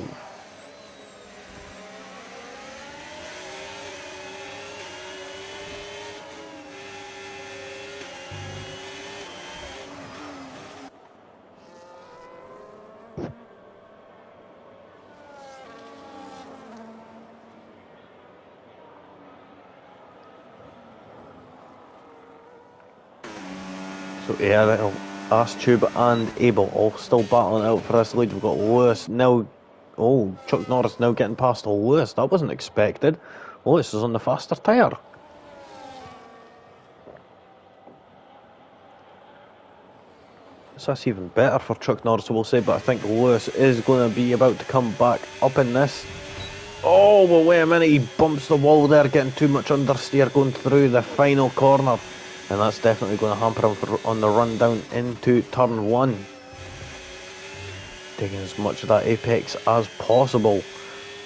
So yeah, Astube and Abel all still battling out for this lead. We've got Lewis now. Oh, Chuck Norris now getting past Lewis. That wasn't expected. Lewis is on the faster tyre. So that's even better for Chuck Norris, we'll say, but I think Lewis is going to be about to come back up in this. Oh, well, wait a minute, he bumps the wall there, getting too much understeer going through the final corner. And that's definitely going to hamper him on the run down into turn 1. Taking as much of that apex as possible.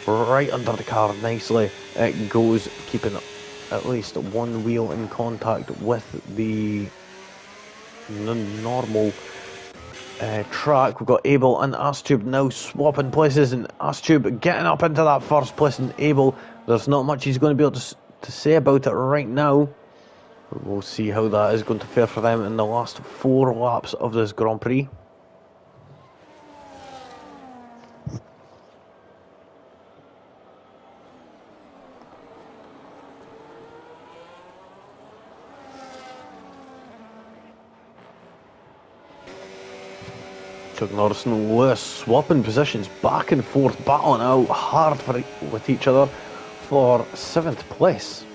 Right under the car nicely. It goes, keeping at least one wheel in contact with the normal track. We've got Abel and Astube now swapping places, and Astube getting up into that first place, and Abel, there's not much he's going to be able to say about it right now. We'll see how that is going to fare for them in the last 4 laps of this Grand Prix. Chuck Norris and Lewis swapping positions back and forth, battling out hard with each other for 7th place.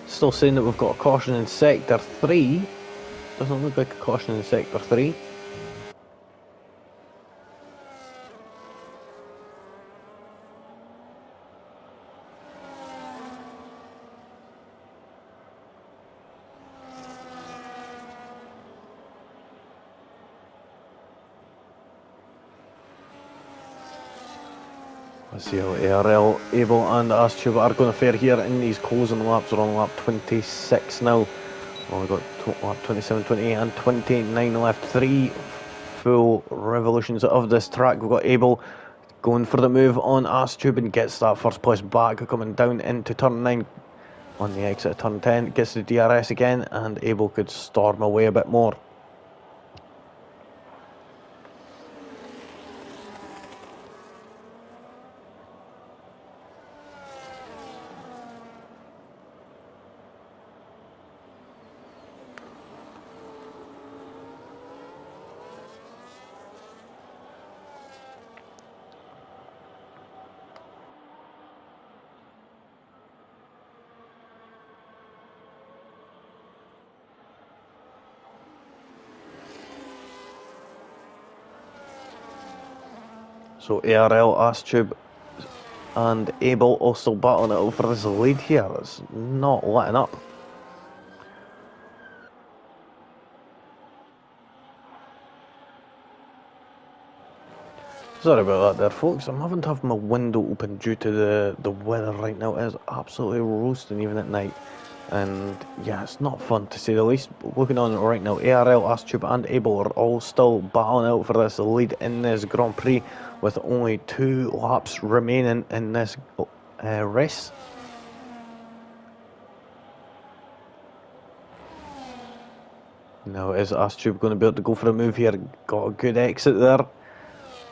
Still saying that we've got a caution in sector 3. Doesn't look like a caution in sector 3. Let's see how ARL, Abel and Astube are going to fare here in these closing laps. We're on lap 26 now. Well, we've got lap 27, 28 and 29 left. 3 full revolutions of this track. We've got Abel going for the move on Astube and gets that first place back, coming down into turn 9 on the exit of turn 10. Gets the DRS again, and Abel could storm away a bit more. So ARL, Astube and Abel also battling it out for this lead here. It's not letting up. Sorry about that there, folks. I'm having to have my window open due to the weather right now. It is absolutely roasting even at night. And yeah, it's not fun to say the least. Looking on right now, ARL, Astube and Abel are all still battling out for this lead in this Grand Prix with only 2 laps remaining in this race. Now, is Astube going to be able to go for a move here? Got a good exit there.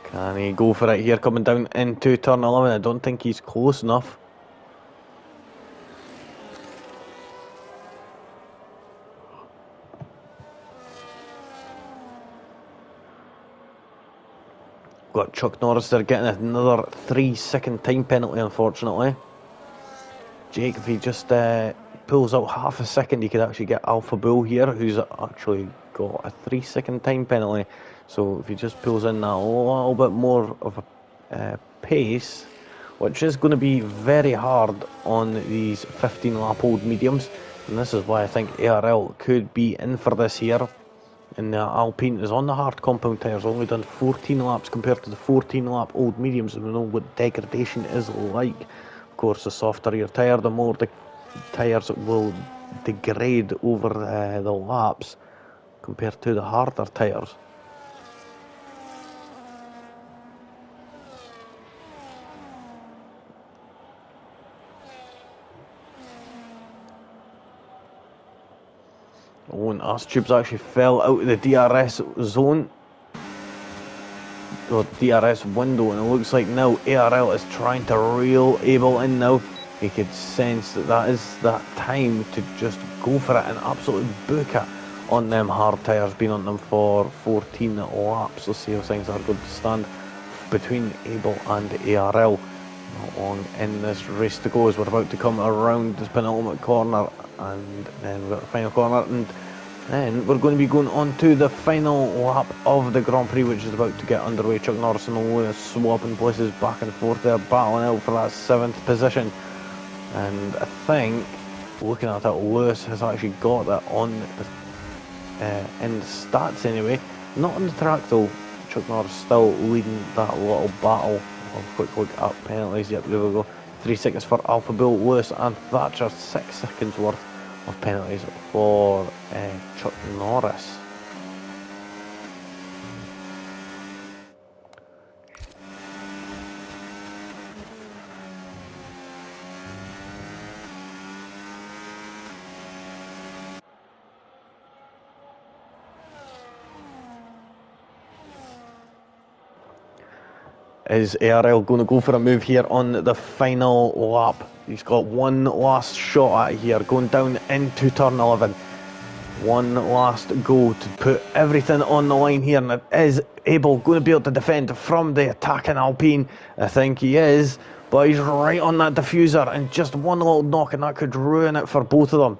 Can he go for it here coming down into turn 11? I don't think he's close enough. Got Chuck Norris there getting another 3-second time penalty, unfortunately. Jake, if he just pulls out half a second, he could actually get Alpha Bull here, who's actually got a 3-second time penalty. So if he just pulls in that little bit more of a pace, which is going to be very hard on these 15-lap old mediums, and this is why I think ARL could be in for this here. And the Alpine is on the hard compound tyres, only done 14 laps compared to the 14-lap old mediums, and we know what degradation is like. Of course, the softer your tyre, the more the tyres will degrade over the laps compared to the harder tyres. Oh, and Astube's actually fell out of the DRS zone, or DRS window, and it looks like now ARL is trying to reel Abel in now. He could sense that is that time to just go for it and absolutely book it on them hard tyres, been on them for 14 laps. Let's see how things are going to stand between Abel and ARL. Not long in this race to go as we're about to come around this penultimate corner, and then we've got the final corner, and then we're going to be going on to the final lap of the Grand Prix, which is about to get underway. Chuck Norris and Lewis swapping places back and forth there, battling out for that 7th position. And I think, looking at it, Lewis has actually got that on the, in the stats anyway. Not on the track though. Chuck Norris still leading that little battle. I'll quick look at penalties. Yep, there we go. 3 seconds for Alpha Bill, Lewis and Thatcher. 6 seconds worth of penalties for Chuck Norris. Is ARL going to go for a move here on the final lap? He's got one last shot at it here, going down into turn 11. One last go to put everything on the line here, and is Abel going to be able to defend from the attacking Alpine? I think he is, but he's right on that diffuser, and just one little knock and that could ruin it for both of them.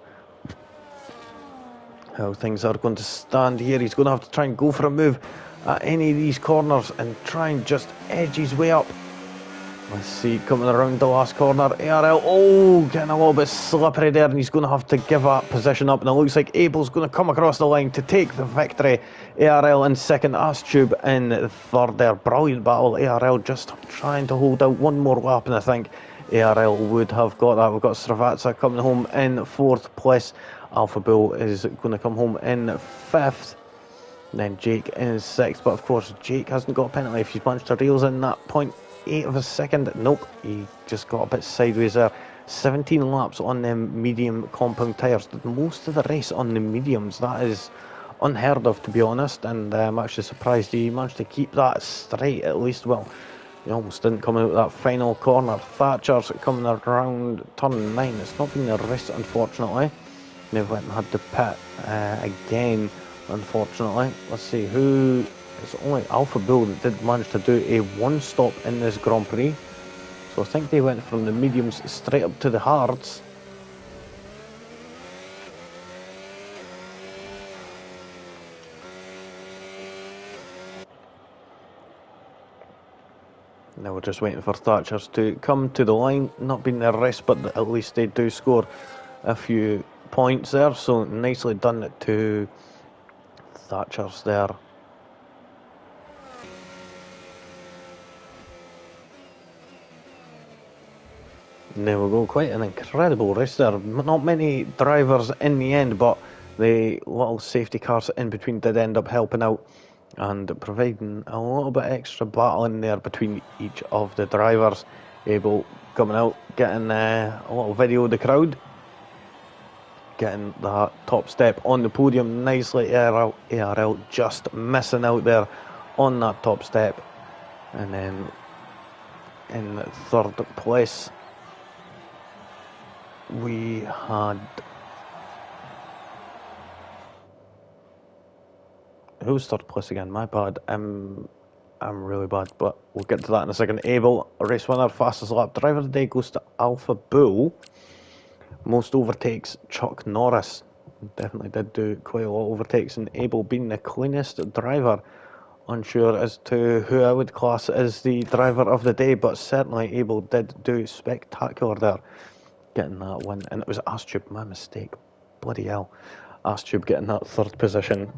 How things are going to stand here. He's going to have to try and go for a move at any of these corners and try and just edge his way up. Let's see, coming around the last corner, ARL, oh, getting a little bit slippery there, and he's going to have to give that position up, and it looks like Abel's going to come across the line to take the victory. ARL in second, Astube in third there. Brilliant battle. ARL just trying to hold out one more lap, and I think ARL would have got that. We've got Srivatsa coming home in fourth place. Alpha Bull is going to come home in fifth. Then Jake in sixth, but of course Jake hasn't got a penalty. If he's managed to reels in that 0.8 of a second, nope, he just got a bit sideways there. 17 laps on them medium compound tyres, most of the race on the mediums. That is unheard of, to be honest, and I'm actually surprised he managed to keep that straight at least. Well, he almost didn't come out that final corner. Thatcher's coming around turn 9. It's not been the race, unfortunately. They've went and had to pit again, unfortunately. Let's see, who... It's only Alpha Bull that did manage to do a one-stop in this Grand Prix. So I think they went from the mediums straight up to the hards. Now we're just waiting for Thatcher's to come to the line. Not been their rest, but at least they do score a few points there. So nicely done to Thatcher's there. And there we go, quite an incredible race there. Not many drivers in the end, but the little safety cars in between did end up helping out and providing a little bit extra battle in there between each of the drivers. Abel coming out, getting a little video of the crowd, getting that top step on the podium nicely. ARL just missing out there on that top step, and then in third place we had, who's third place again? My bad. I'm really bad, but we'll get to that in a second. Abel, race winner, fastest lap driver of the day, goes to Alpha Bull. Most overtakes, Chuck Norris. Definitely did do quite a lot of overtakes, and Abel being the cleanest driver. Unsure as to who I would class as the driver of the day, but certainly Abel did do spectacular there, getting that win. And it was Astube, my mistake. Bloody hell. Astube getting that third position.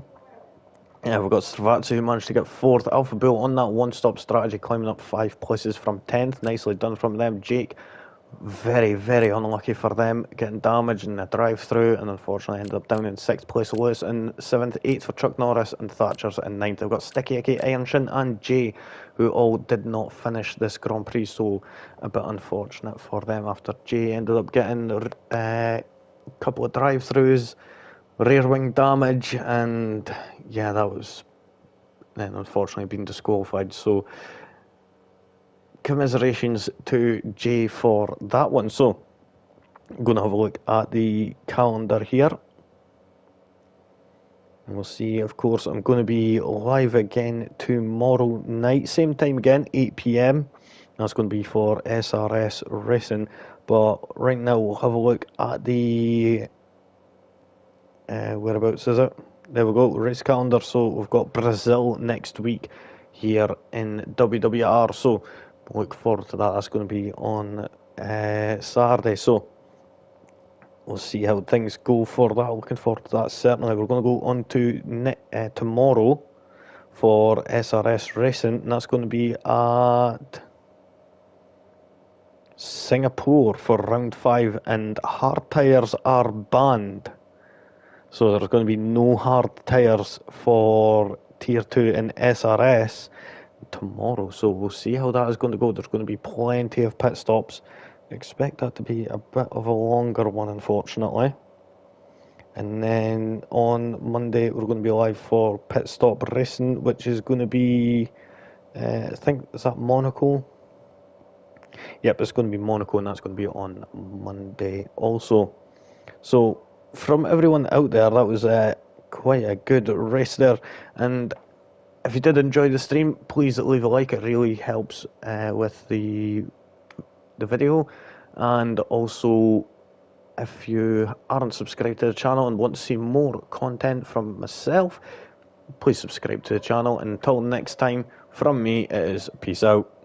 Yeah, we've got Stravatsu who managed to get fourth. Alpha Bull on that one-stop strategy, climbing up 5 places from 10th. Nicely done from them. Jake, very, very unlucky for them, getting damaged in the drive-through, and unfortunately ended up down in 6th place. Lewis in 7th, 8th for Chuck Norris, and Thatcher's in 9th. We've got Sticky Icky, Ironshin, and Jay, who all did not finish this Grand Prix, so a bit unfortunate for them after Jay ended up getting a couple of drive-throughs, rear wing damage, and yeah, that was then unfortunately being disqualified. So commiserations to Jay for that one. So I'm going to have a look at the calendar here, and we'll see. Of course, I'm going to be live again tomorrow night, same time again, 8 p.m. That's going to be for SRS Racing. But right now we'll have a look at the whereabouts is it? There we go, race calendar. So we've got Brazil next week here in WWR, so look forward to that. That's going to be on Saturday, so we'll see how things go for that. Looking forward to that, certainly. We're going to go on to tomorrow for SRS Racing, and that's going to be at Singapore for round 5, and hard tyres are banned. So there's going to be no hard tyres for Tier 2 in SRS tomorrow. So we'll see how that is going to go. There's going to be plenty of pit stops. Expect that to be a bit of a longer one, unfortunately. And then on Monday, we're going to be live for Pit Stop Racing, which is going to be, I think, is that Monaco? Yep, it's going to be Monaco, and that's going to be on Monday also. So from everyone out there, that was quite a good race there. And if you did enjoy the stream, please leave a like. It really helps with the video. And also, if you aren't subscribed to the channel and want to see more content from myself, please subscribe to the channel. And until next time, from me, it is peace out.